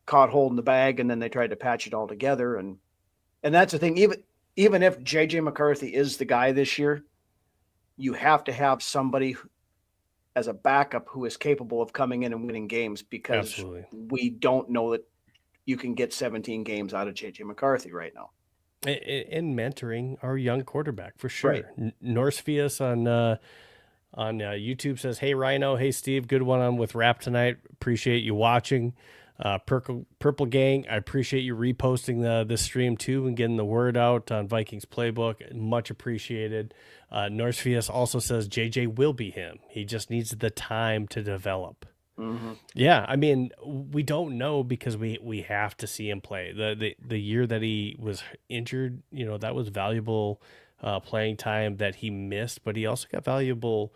caught holding the bag, and then they tried to patch it all together. And that's the thing. Even if JJ McCarthy is the guy this year, you have to have somebody as a backup who is capable of coming in and winning games, because Absolutely. we don't know that you can get 17 games out of JJ McCarthy right now. And mentoring our young quarterback for sure. Right. Norsefius on YouTube says, "Hey Ryno, hey Steve, good one on with Rap tonight. Appreciate you watching. Purple Gang, I appreciate you reposting this stream too and getting the word out on Vikings Playbook. Much appreciated." Norsefius also says JJ will be him. He just needs the time to develop. Mm-hmm. Yeah, I mean, we don't know because we have to see him play. The year that he was injured, that was valuable playing time that he missed, but he also got valuable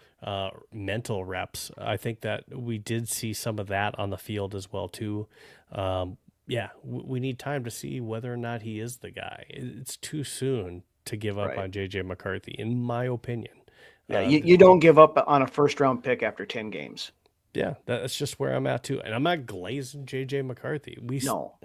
mental reps. I think that we did see some of that on the field as well too. We need time to see whether or not he is the guy. It's too soon to give up on JJ McCarthy, in my opinion. Yeah, you don't give up on a first-round pick after 10 games. Yeah, that's just where I'm at too. And I'm not glazing JJ McCarthy. No.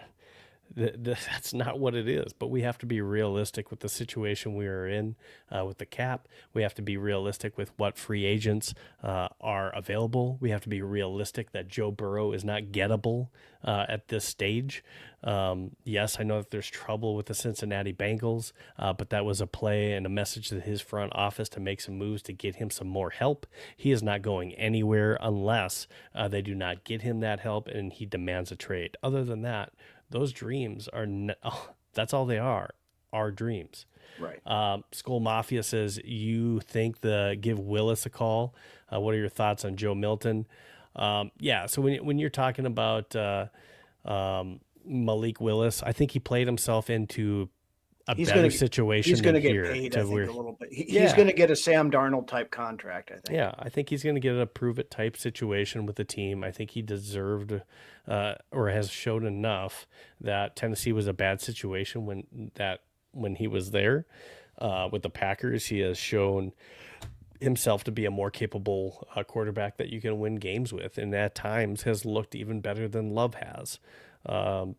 That's not what it is, but we have to be realistic with the situation we are in with the cap. We have to be realistic with what free agents are available. We have to be realistic that Joe Burrow is not gettable at this stage. Yes, I know that there's trouble with the Cincinnati Bengals, but that was a play and a message to his front office to make some moves to get him some more help. He is not going anywhere unless they do not get him that help and he demands a trade. Other than that, those dreams are that's all they are dreams. Right. Skol Mafia says, you think give Willis a call. What are your thoughts on Joe Milton? So when you're talking about Malik Willis, I think he played himself into a better situation. He's going to get here paid, I think, a little bit. He's going to get a Sam Darnold type contract, I think. Yeah, I think he's going to get a prove it type situation with the team. I think he deserved or has shown enough that Tennessee was a bad situation when he was there with the Packers. He has shown himself to be a more capable quarterback that you can win games with, and at times has looked even better than Love has.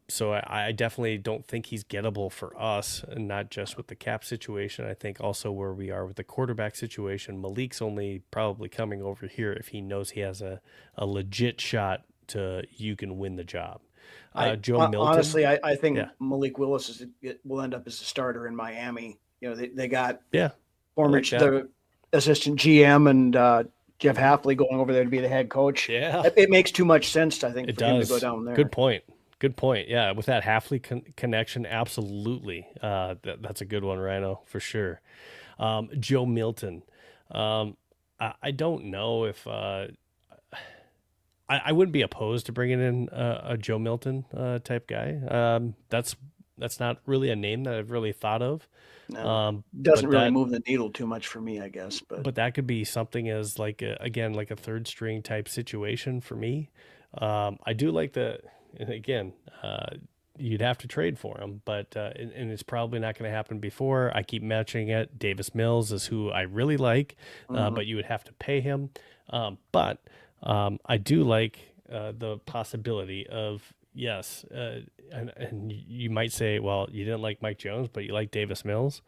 So I definitely don't think he's gettable for us, and not just with the cap situation. I think also where we are with the quarterback situation, Malik's only probably coming over here if he knows he has a legit shot you can win the job. Joe Milton. Honestly, I think Malik Willis will end up as a starter in Miami. They got former the assistant GM and Jeff Hafley going over there to be the head coach. Yeah, it makes too much sense, I think, for him to go down there. Good point. Yeah, with that Hafley connection, absolutely. That's a good one, Ryno, for sure. Joe Milton. I don't know if I wouldn't be opposed to bringing in a Joe Milton type guy. That's not really a name that I've really thought of. No, doesn't really move the needle too much for me, I guess. But that could be something as like a third string type situation for me. I do like you'd have to trade for him, but and it's probably not going to happen before. I keep mentioning it. Davis Mills is who I really like, but you would have to pay him. But I do like the possibility of and you might say, well, you didn't like Mike Jones, but you like Davis Mills.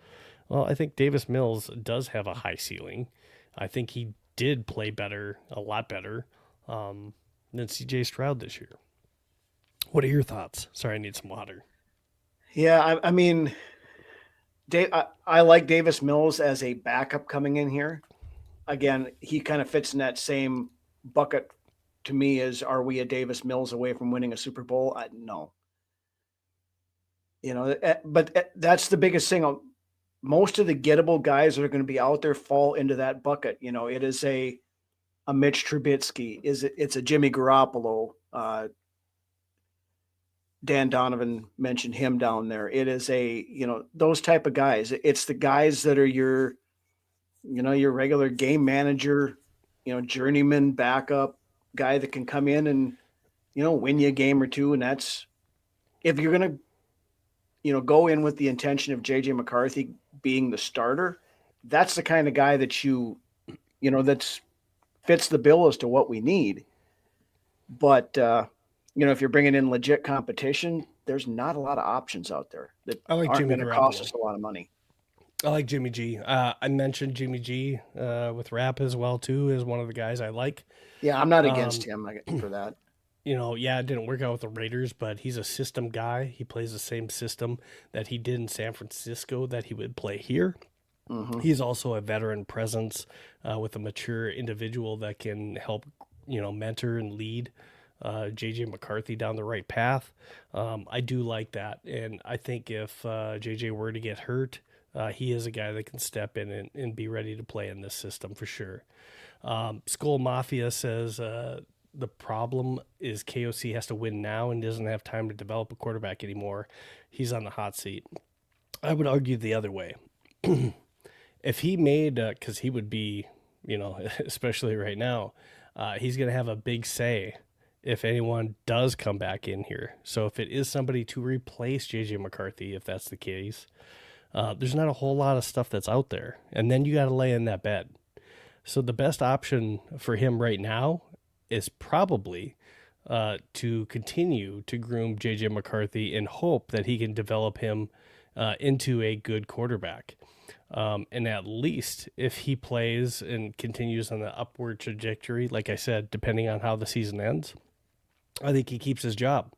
Well, I think Davis Mills does have a high ceiling. I think he did play a lot better than CJ Stroud this year. What are your thoughts? Sorry, I need some water. Yeah, I mean, I like Davis Mills as a backup coming in here. Again, he kind of fits in that same bucket to me as, are we a Davis Mills away from winning a Super Bowl? No. But that's the biggest thing. Most of the gettable guys that are going to be out there fall into that bucket. It is a Mitch Trubisky. It's a Jimmy Garoppolo. Dan Donovan mentioned him down there. It is those type of guys. It's the guys that are your regular game manager, journeyman backup guy that can come in and, win you a game or two. And that's, if you're going to, go in with the intention of JJ McCarthy being the starter, that's the kind of guy that that's fits the bill as to what we need. But, if you're bringing in legit competition, there's not a lot of options out there that aren't going to cost us a lot of money. I like Jimmy G. I mentioned Jimmy G with Rap as well, too, is one of the guys I like. Yeah, I'm not against him for that. It didn't work out with the Raiders, but he's a system guy. He plays the same system that he did in San Francisco that he would play here. Mm-hmm. He's also a veteran presence with a mature individual that can help, mentor and lead JJ McCarthy down the right path. I do like that. And I think if JJ were to get hurt, he is a guy that can step in and be ready to play in this system for sure. Skol Mafia says the problem is KOC has to win now and doesn't have time to develop a quarterback anymore. He's on the hot seat. I would argue the other way. If he made, because he would be, especially right now, he's going to have a big say if anyone does come back in here. So if it is somebody to replace JJ McCarthy, if that's the case, there's not a whole lot of stuff that's out there. And then you got to lay in that bed. So the best option for him right now is probably to continue to groom JJ McCarthy and hope that he can develop him into a good quarterback. And at least if he plays and continues on the upward trajectory, like I said, depending on how the season ends, I think he keeps his job.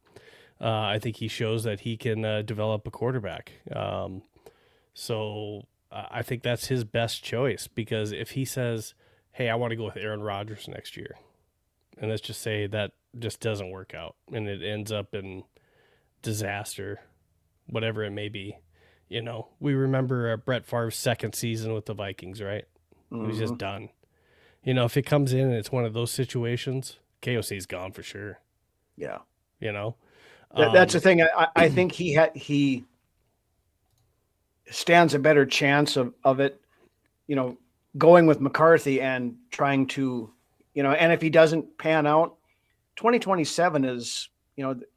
I think he shows that he can develop a quarterback. So I think that's his best choice, because if he says, hey, I want to go with Aaron Rodgers next year, and let's just say that just doesn't work out and it ends up in disaster, whatever it may be. We remember Brett Favre's second season with the Vikings, right? Mm-hmm. He was just done. If it comes in and it's one of those situations, KOC's gone for sure. Yeah. That's the thing. I think he stands a better chance of it, going with McCarthy and trying to, and if he doesn't pan out, 2027 is,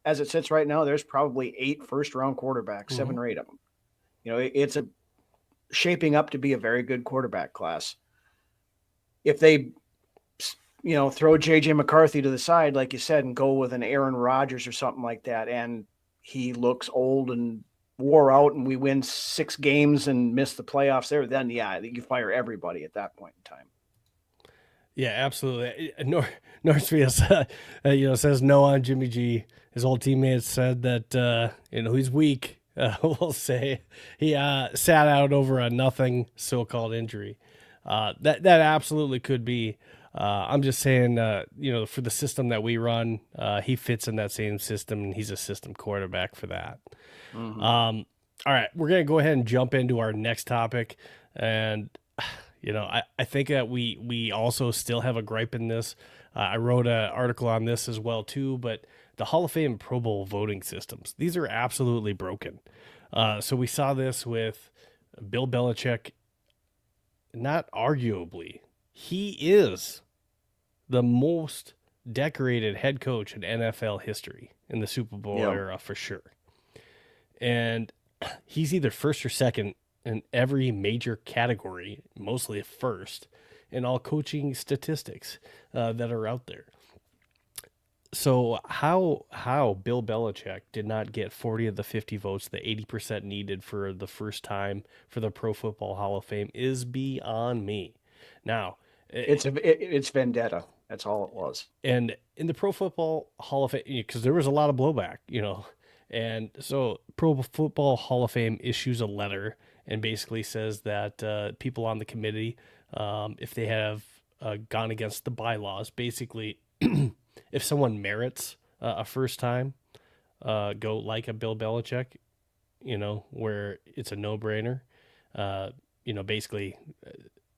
as it sits right now, there's probably 8 first-round quarterbacks, 7 or 8 of them. It's shaping up to be a very good quarterback class. If they, throw JJ McCarthy to the side, like you said, and go with an Aaron Rodgers or something like that, and he looks old and wore out and we win 6 games and miss the playoffs there, then you fire everybody at that point in time. Yeah, absolutely. Northfield, says no on Jimmy G. His old teammates said that, he's weak. We'll say he sat out over a nothing so-called injury. That absolutely could be. I'm just saying, for the system that we run, he fits in that same system, and he's a system quarterback for that. Mm-hmm. All right, we're going to go ahead and jump into our next topic. And, I think that we also still have a gripe in this. I wrote an article on this as well, too, but the Hall of Fame Pro Bowl voting systems, these are absolutely broken. So we saw this with Bill Belichick. Not arguably, he is the most decorated head coach in NFL history in the Super Bowl era for sure. And he's either first or second in every major category, mostly first in all coaching statistics that are out there. So how Bill Belichick did not get 40 of the 50 votes, the 80% needed for the first time for the Pro Football Hall of Fame, is beyond me. Now, it's vendetta. That's all it was. And in the Pro Football Hall of Fame, because there was a lot of blowback, and so Pro Football Hall of Fame issues a letter and basically says that people on the committee, if they have gone against the bylaws, basically, if someone merits a first time go like a Bill Belichick, where it's a no-brainer, basically,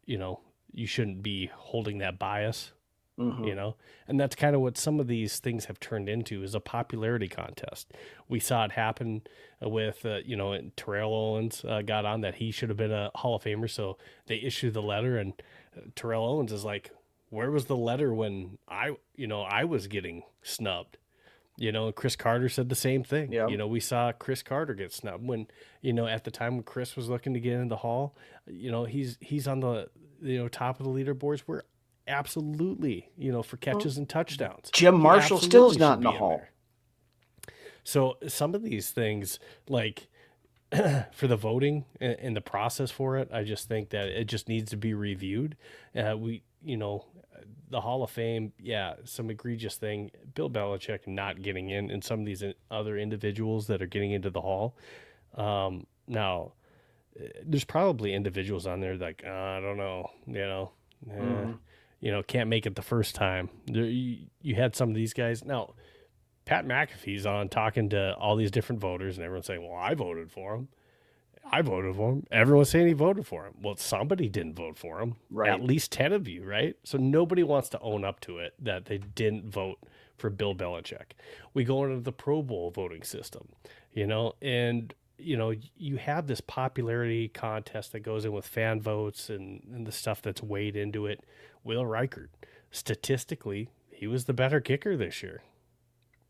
you shouldn't be holding that bias, and that's kind of what some of these things have turned into, is a popularity contest. We saw it happen with, Terrell Owens got on that he should have been a Hall of Famer, so they issued the letter, and Terrell Owens is like, Where was the letter when I was getting snubbed? Chris Carter said the same thing. Yeah. We saw Chris Carter get snubbed when, at the time when Chris was looking to get in the Hall, he's on the, top of the leaderboards. We're absolutely, for catches and touchdowns. Jim Marshall still is not in the Hall. So some of these things, like for the voting and the process for it, I just think that it just needs to be reviewed. The Hall of Fame, some egregious thing. Bill Belichick not getting in, and some of these other individuals that are getting into the Hall. Now, there's probably individuals on there like, I don't know, can't make it the first time. You had some of these guys. Now, Pat McAfee's on talking to all these different voters, and everyone's saying, well, I voted for him. Everyone's saying he voted for him. Well, somebody didn't vote for him. Right. At least 10 of you, right? So nobody wants to own up to it that they didn't vote for Bill Belichick. We go into the Pro Bowl voting system, and, you have this popularity contest that goes in with fan votes and the stuff that's weighed into it. Will Reichert, statistically, he was the better kicker this year.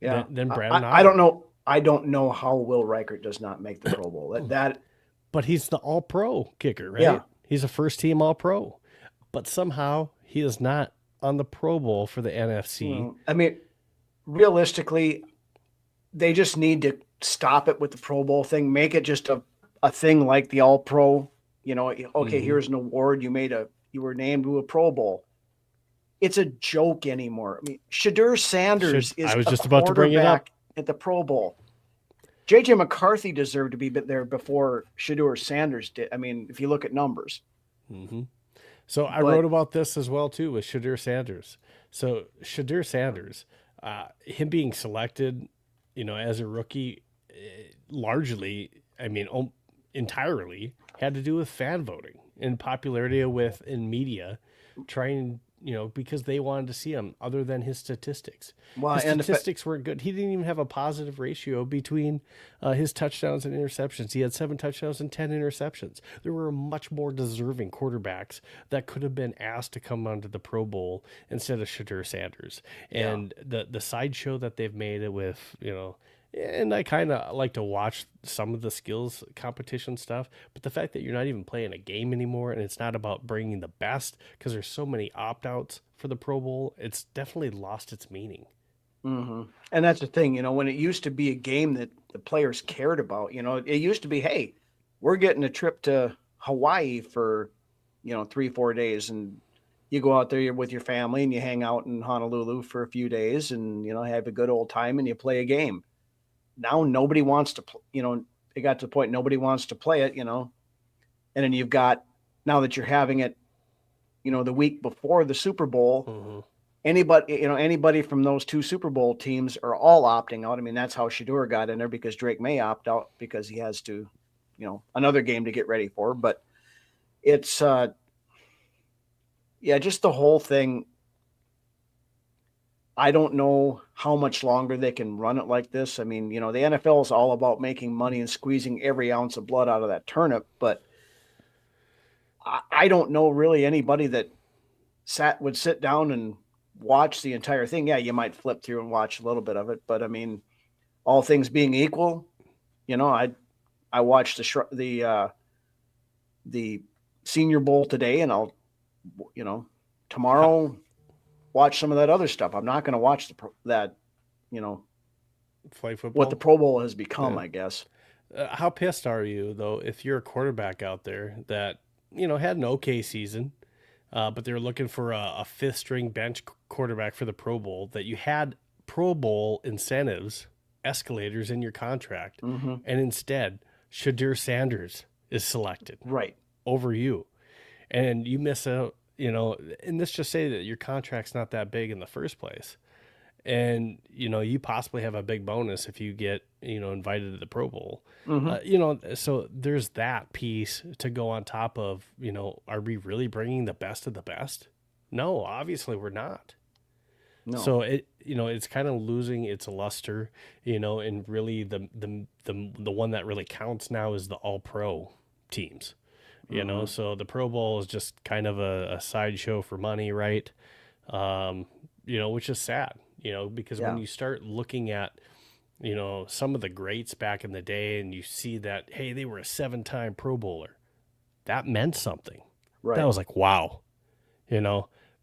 Yeah. Than Brandon. I don't know. I don't know how Will Reichert does not make the Pro Bowl. But he's the All-Pro kicker, right? Yeah. He's a first-team All-Pro. But somehow he is not on the Pro Bowl for the NFC. I mean, realistically, they just need to stop it with the Pro Bowl thing. Make it just a thing like the All-Pro. Here's an award. You were named to a Pro Bowl. It's a joke anymore. I mean, Shadur Sanders is I was just about to bring it up at the Pro Bowl. JJ McCarthy deserved to be there before Shadur Sanders did. I mean, if you look at numbers. Mm-hmm. So I wrote about this as well, too, with Shadur Sanders. So Shadur Sanders, him being selected, as a rookie, largely, entirely had to do with fan voting and popularity in media, trying because they wanted to see him other than his statistics. Well, his statistics weren't good. He didn't even have a positive ratio between his touchdowns and interceptions. He had 7 touchdowns and 10 interceptions. There were much more deserving quarterbacks that could have been asked to come onto the Pro Bowl instead of Shadur Sanders. And the sideshow that they've made it with, and I kind of like to watch some of the skills competition stuff, but the fact that you're not even playing a game anymore and it's not about bringing the best because there's so many opt-outs for the Pro Bowl, it's definitely lost its meaning. Mm-hmm. And that's the thing, when it used to be a game that the players cared about, it used to be, hey, we're getting a trip to Hawaii for, 3-4 days, and you go out there with your family and you hang out in Honolulu for a few days and, have a good old time and you play a game. Now nobody wants to, it got to the point nobody wants to play it, and then you've got, now that you're having it, the week before the Super Bowl, anybody from those 2 Super Bowl teams are all opting out. I mean, that's how Shadur got in there, because Drake may opt out because he has to, another game to get ready for. But it's, just the whole thing. I don't know how much longer they can run it like this. I mean, the NFL is all about making money and squeezing every ounce of blood out of that turnip, but I don't know really anybody that would sit down and watch the entire thing. Yeah, you might flip through and watch a little bit of it, but I mean, all things being equal, I watched the Senior Bowl today, and I'll, tomorrow watch some of that other stuff. I'm not going to watch flag football, what the Pro Bowl has become, I guess. How pissed are you, though, if you're a quarterback out there that, had an okay season, but they're looking for a 5th-string bench quarterback for the Pro Bowl, that you had Pro Bowl incentives, escalators in your contract, and instead Shadur Sanders is selected over you, and you miss out. And let's just say that your contract's not that big in the first place. And, you possibly have a big bonus if you get, invited to the Pro Bowl. So there's that piece to go on top of, are we really bringing the best of the best? No, obviously we're not. No. So it's kind of losing its luster, and really the one that really counts now is the All-Pro teams. So the Pro Bowl is just kind of a sideshow for money, right? which is sad, because when you start looking at, some of the greats back in the day and you see that, hey, they were a 7-time Pro Bowler, that meant something. Right. That was like, wow,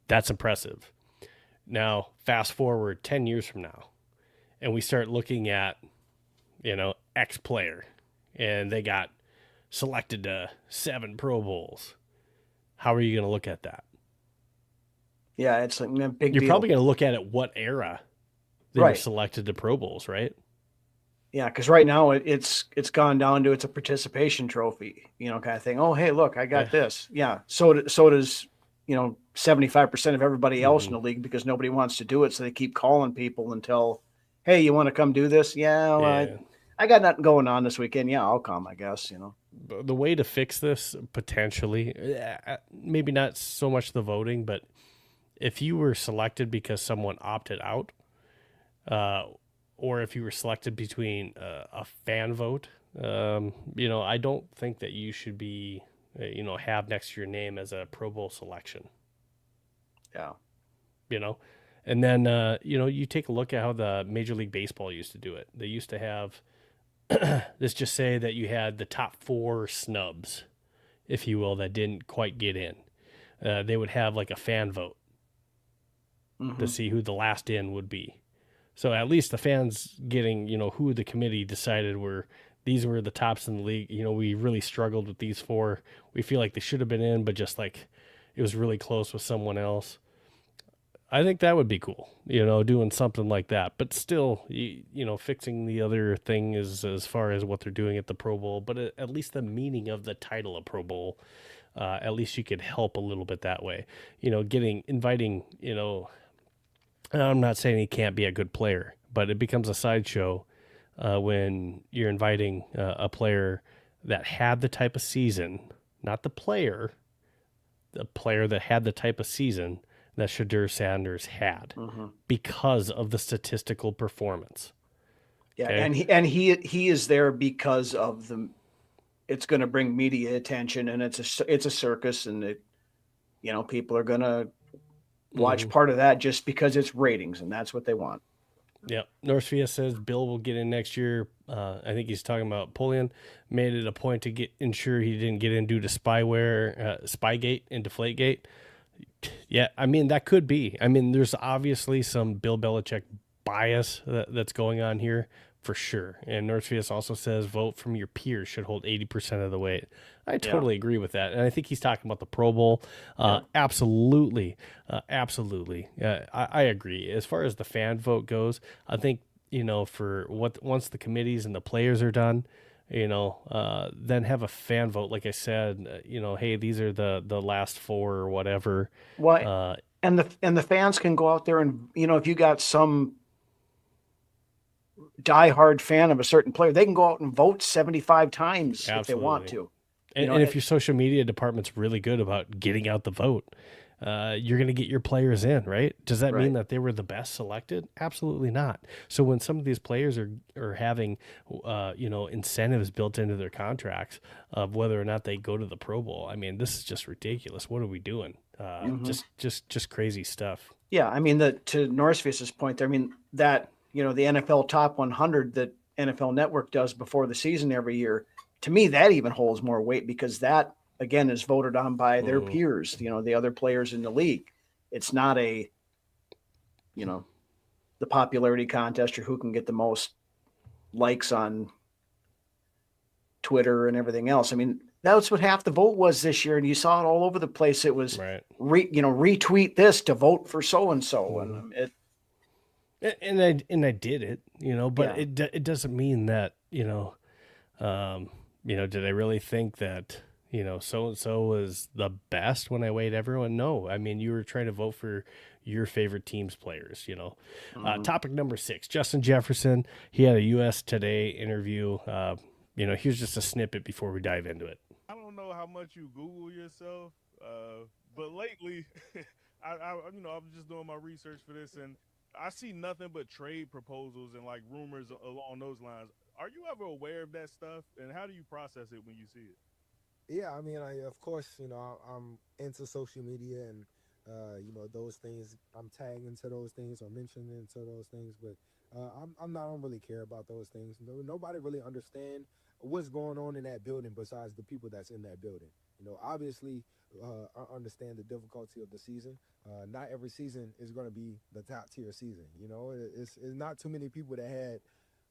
that's impressive. Now, fast forward 10 years from now, and we start looking at, X player, and they got selected to 7 Pro Bowls. How are you going to look at that? Yeah, it's like a big You're deal. probably going to look at it what era they were selected to Pro Bowls, right? Yeah, because right now it's gone down to it's a participation trophy, kind of thing. Oh, hey, look, I got this. Yeah, so does 75% of everybody else in the league, because nobody wants to do it, so they keep calling people until, hey, you want to come do this? Yeah, well, I got nothing going on this weekend. Yeah, I'll come, I guess. The way to fix this, potentially, maybe not so much the voting, but if you were selected because someone opted out, or if you were selected between a fan vote, I don't think that you should be, have next to your name as a Pro Bowl selection. Yeah. And then, you take a look at how the Major League Baseball used to do it. They used to have, let's just say that you had the top 4 snubs, if you will, that didn't quite get in. They would have like a fan vote to see who the last in would be. So at least the fans getting, who the committee decided these were the tops in the league. We really struggled with these 4. We feel like they should have been in, but just like it was really close with someone else. I think that would be cool, doing something like that. But still, fixing the other thing is as far as what they're doing at the Pro Bowl. But at least the meaning of the title of Pro Bowl, at least you could help a little bit that way. Inviting, I'm not saying he can't be a good player, but it becomes a sideshow when you're inviting a player that had the type of season, not the player that had the type of season that Shedeur Sanders had because of the statistical performance. Yeah, okay? and he is there because of it's going to bring media attention, and it's a circus, and people are going to watch part of that just because it's ratings, and that's what they want. Yeah. Northvia says Bill will get in next year. I think he's talking about Polian. Made it a point to ensure he didn't get in due to Spygate and Deflategate. Yeah, I mean, that could be. I mean, there's obviously some Bill Belichick bias that's going on here for sure. And Northfield also says vote from your peers should hold 80% of the weight. I totally agree with that. And I think he's talking about the Pro Bowl. Absolutely. Absolutely. I agree. As far as the fan vote goes, I think, for once the committees and the players are done, then have a fan vote. Like I said, hey, these are the last 4 or whatever. Well, and the fans can go out there and, if you got some diehard fan of a certain player, they can go out and vote 75 times if they want to. And if your social media department's really good about getting out the vote, you're going to get your players in, right? Does that mean that they were the best selected? Absolutely not. So when some of these players are having, incentives built into their contracts of whether or not they go to the Pro Bowl, I mean, this is just ridiculous. What are we doing? Just crazy stuff. Yeah, I mean, to Northfield's point there, I mean, that, the NFL Top 100 that NFL Network does before the season every year, to me, that even holds more weight because that, again, is voted on by their peers, the other players in the league. It's not the popularity contest or who can get the most likes on Twitter and everything else. I mean, that's what half the vote was this year, and you saw it all over the place. It was, retweet this to vote for so-and-so. And I did it, but it doesn't mean that, did I really think that, so-and-so was the best when I weighed everyone? No. I mean, you were trying to vote for your favorite team's players, Topic number 6, Justin Jefferson. He had a US Today interview. Here's just a snippet before we dive into it. I don't know how much you Google yourself, but lately, I'm just doing my research for this, and I see nothing but trade proposals and like rumors along those lines. Are you ever aware of that stuff, and how do you process it when you see it? Yeah, I mean, of course, I'm into social media, and those things, I'm tagged into those things or mentioned into those things, but I don't really care about those things. Nobody really understand what's going on in that building besides the people that's in that building. Obviously, I understand the difficulty of the season. Not every season is going to be the top tier season. It's not too many people that had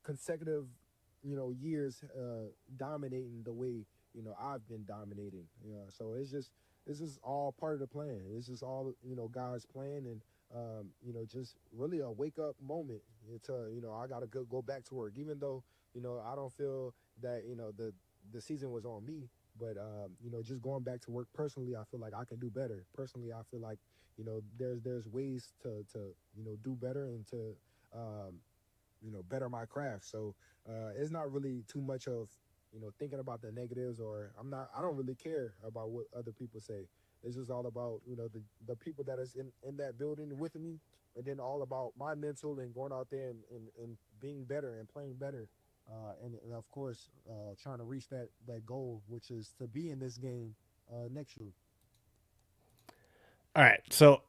consecutive, years dominating the way I've been dominating. So it's just all part of the plan. It's just all God's plan, and just really a wake up moment. I gotta go back to work, even though I don't feel that the season was on me. But just going back to work personally, I feel like I can do better. Personally, I feel like there's ways to do better and to better my craft. So it's not really too much of thinking about the negatives, or I don't really care about what other people say. It's just all about the people that is in that building with me, and then all about my mental and going out there and being better and playing better, and of course trying to reach that goal, which is to be in this game next year. All right. So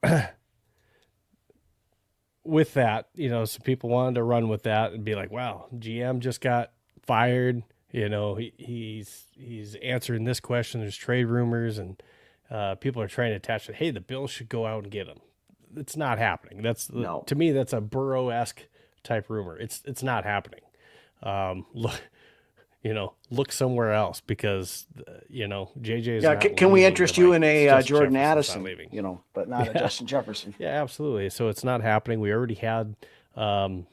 with that, some people wanted to run with that and be like, wow, GM just got fired. He's answering this question. There's trade rumors, and people are trying to attach it. Hey, the Bills should go out and get him. It's not happening. To me, that's a Burrow-esque type rumor. It's not happening. Look somewhere else, because JJ's. Yeah, not can we leaving interest the you in Vikings. a Justin Jordan Jefferson's not Addison? leaving. But not a Justin Jefferson. Yeah, absolutely. So it's not happening. We already had, the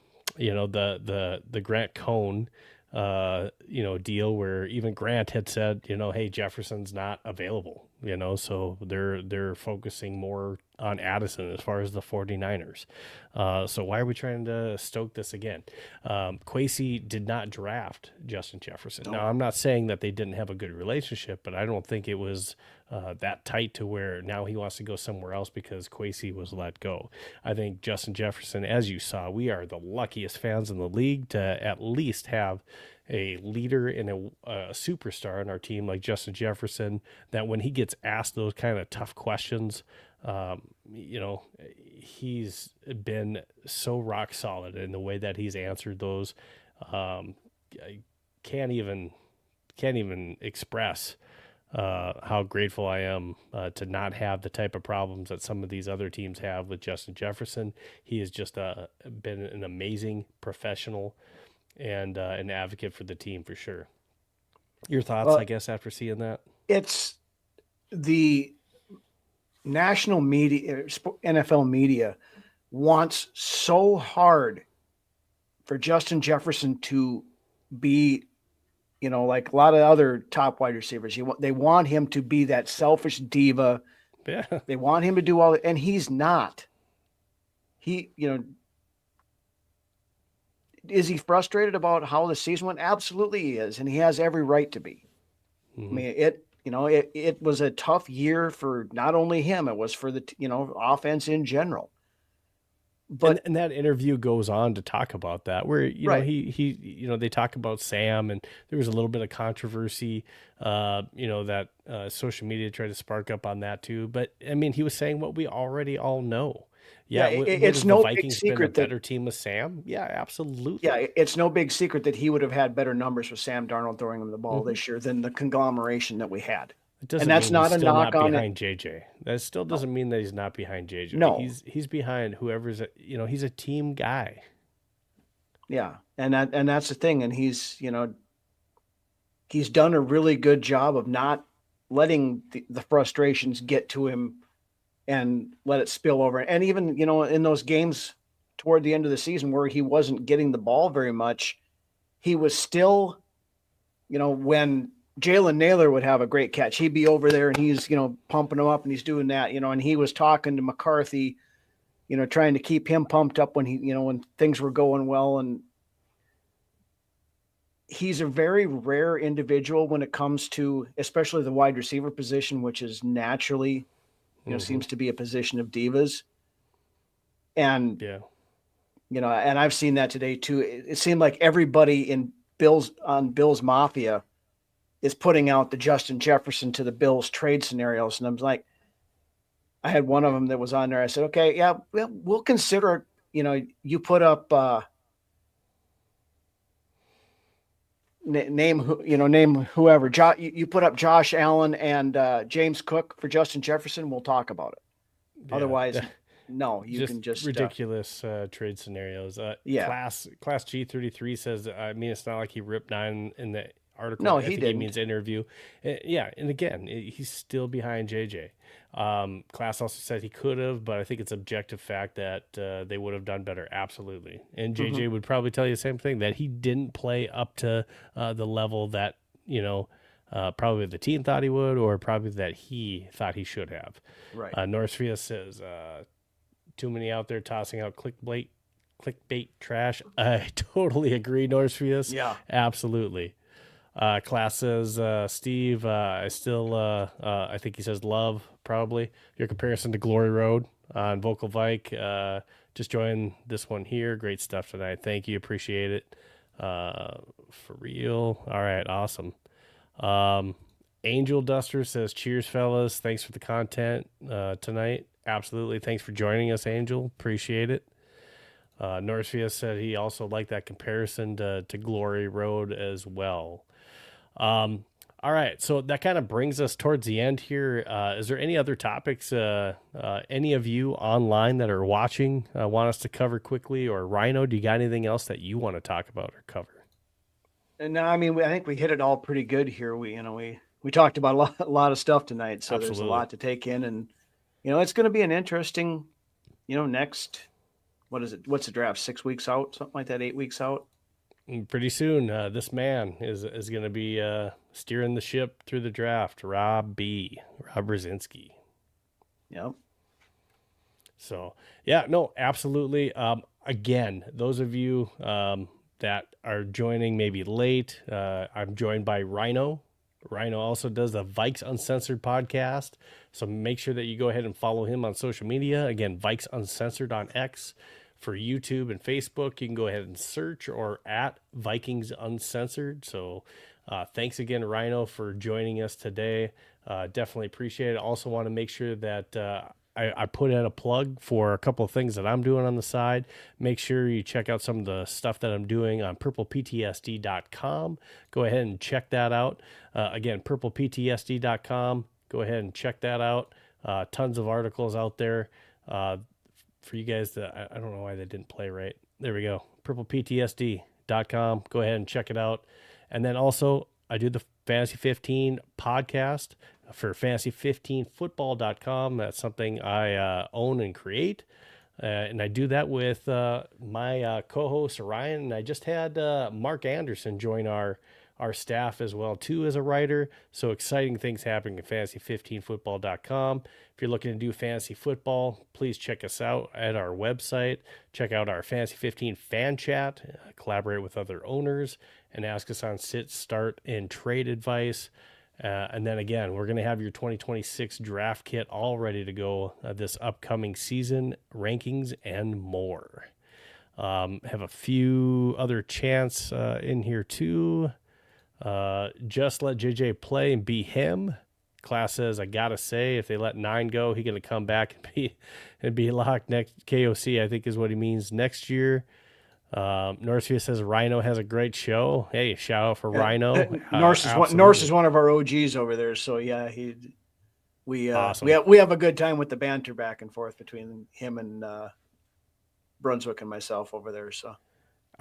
Grant Cohn, deal where even Grant had said, hey, Jefferson's not available, so they're focusing more on Addison as far as the 49ers. So why are we trying to stoke this again? Kwesi did not draft Justin Jefferson. No. Now, I'm not saying that they didn't have a good relationship, but I don't think it was that tight to where now he wants to go somewhere else because Kwesi was let go. I think Justin Jefferson, as you saw, we are the luckiest fans in the league to at least have a leader and a superstar on our team like Justin Jefferson, that when he gets asked those kind of tough questions, he's been so rock solid in the way that he's answered those. I can't even express how grateful I am to not have the type of problems that some of these other teams have with Justin Jefferson. He has just been an amazing professional and an advocate for the team for sure. Your thoughts, I guess, after seeing that? It's the national media, NFL media wants so hard for Justin Jefferson to be, like a lot of other top wide receivers. They want him to be that selfish diva. Yeah. They want him to do all, and he's not. Is he frustrated about how the season went? Absolutely he is, and he has every right to be. Mm-hmm. I mean, it was a tough year for not only him, it was for the offense in general. But and that interview goes on to talk about that, where right. he they talk about Sam, and there was a little bit of controversy, that social media tried to spark up on that too. But I mean, he was saying what we already all know. Yeah, it's no Vikings big secret been a better team with Sam. Yeah, absolutely. Yeah, it's no big secret that he would have had better numbers with Sam Darnold throwing him the ball this year than the conglomeration that we had. And that's not a knock on behind JJ. That still doesn't mean that he's not behind JJ. No, he's behind whoever's. He's a team guy. Yeah, and that's the thing, and he's done a really good job of not letting the frustrations get to him and let it spill over. And even, in those games toward the end of the season where he wasn't getting the ball very much, he was still, when Jalen Naylor would have a great catch, he'd be over there and he's, pumping him up and he's doing that, and he was talking to McCarthy, trying to keep him pumped up when when things were going well. And he's a very rare individual when it comes to, especially the wide receiver position, which is naturally, seems to be a position of divas. And, and I've seen that today too. It seemed like everybody in Bills Mafia is putting out the Justin Jefferson to the Bills trade scenarios. And I'm like, I had one of them that was on there. I said, okay, yeah, we'll consider, you put up, name whoever. You put up Josh Allen and James Cook for Justin Jefferson. We'll talk about it. Yeah. Otherwise, no. You just can just ridiculous trade scenarios. Yeah. Class G33 says. I mean, it's not like he ripped 9 in the article. No, I he think didn't. He means interview. Yeah, and again, he's still behind JJ. Class also said he could have, but I think it's objective fact that they would have done better. Absolutely. And JJ would probably tell you the same thing, that he didn't play up to the level that, probably the team thought he would, or probably that he thought he should have. Right. Northfield says, too many out there tossing out clickbait trash. I totally agree, Northfield. Yeah. Absolutely. Class says, Steve, I think he says love, probably. Your comparison to Glory Road on Vocal Vike. Just join this one here. Great stuff tonight. Thank you. Appreciate it. For real. All right. Awesome. Angel Duster says, cheers, fellas. Thanks for the content tonight. Absolutely. Thanks for joining us, Angel. Appreciate it. Northfield said he also liked that comparison to Glory Road as well. All right, so that kind of brings us towards the end here. Is there any other topics any of you online that are watching want us to cover quickly? Or Ryno, do you got anything else that you want to talk about or cover? And I mean, I think we hit it all pretty good here. We talked about a lot of stuff tonight, so Absolutely. There's a lot to take in, and it's going to be an interesting, next. What is it? What's the draft? 6 weeks out, something like that. 8 weeks out. Pretty soon, this man is going to be steering the ship through the draft. Rob Brzezinski. Yep. So, yeah, no, absolutely. Again, those of you that are joining maybe late, I'm joined by Ryno. Ryno also does the Vikings Uncensored podcast. So make sure that you go ahead and follow him on social media. Again, Vikings Uncensored on X. For YouTube and Facebook, you can go ahead and search or at Vikings Uncensored. So thanks again, Ryno, for joining us today. Definitely appreciate it. Also want to make sure that I put in a plug for a couple of things that I'm doing on the side. Make sure you check out some of the stuff that I'm doing on purpleptsd.com. Go ahead and check that out. Again, purpleptsd.com. Go ahead and check that out. Tons of articles out there. For you guys that I don't know why they didn't play right. There we go. purpleptsd.com. Go ahead and check it out. And then also I do the Fantasy 15 podcast for fantasy15football.com. That's something I own and create. And I do that with my co-host Ryan. And I just had Mark Anderson join our staff as well, too, as a writer. So exciting things happening at fantasy15football.com. If you're looking to do fantasy football, please check us out at our website. Check out our Fantasy 15 fan chat, collaborate with other owners, and ask us on sit, start, and trade advice. And then again, we're going to have your 2026 draft kit all ready to go this upcoming season, rankings, and more. Have a few other chants in here, too. Just let JJ play and be him. Class says, I gotta say, if they let 9 go, he's gonna come back and be locked next. KOC, I think, is what he means next year. Northfield says Ryno has a great show. Hey, shout out for Ryno. Norse is one of our OGs over there. So yeah, awesome. we have a good time with the banter back and forth between him and Brunswick and myself over there. So.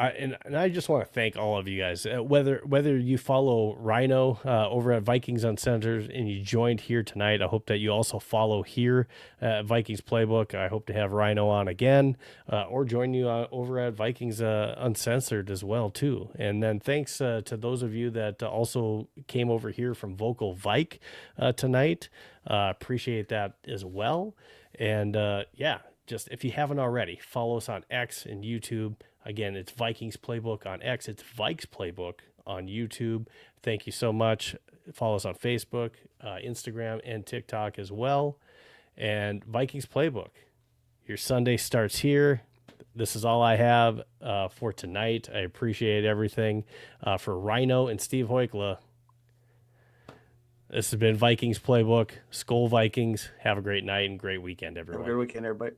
I just want to thank all of you guys, whether you follow Ryno over at Vikings Uncensored and you joined here tonight. I hope that you also follow here at Vikings Playbook. I hope to have Ryno on again or join you over at Vikings Uncensored as well, too. And then thanks to those of you that also came over here from Vocal Vike tonight. Appreciate that as well. And just if you haven't already, follow us on X and YouTube. Again, it's Vikings Playbook on X. It's Vikes Playbook on YouTube. Thank you so much. Follow us on Facebook, Instagram, and TikTok as well. And Vikings Playbook. Your Sunday starts here. This is all I have for tonight. I appreciate everything. For Ryno and Steve Hoikkala, This has been Vikings Playbook. Skol Vikings. Have a great night and great weekend, Have a everyone. good weekend, everybody.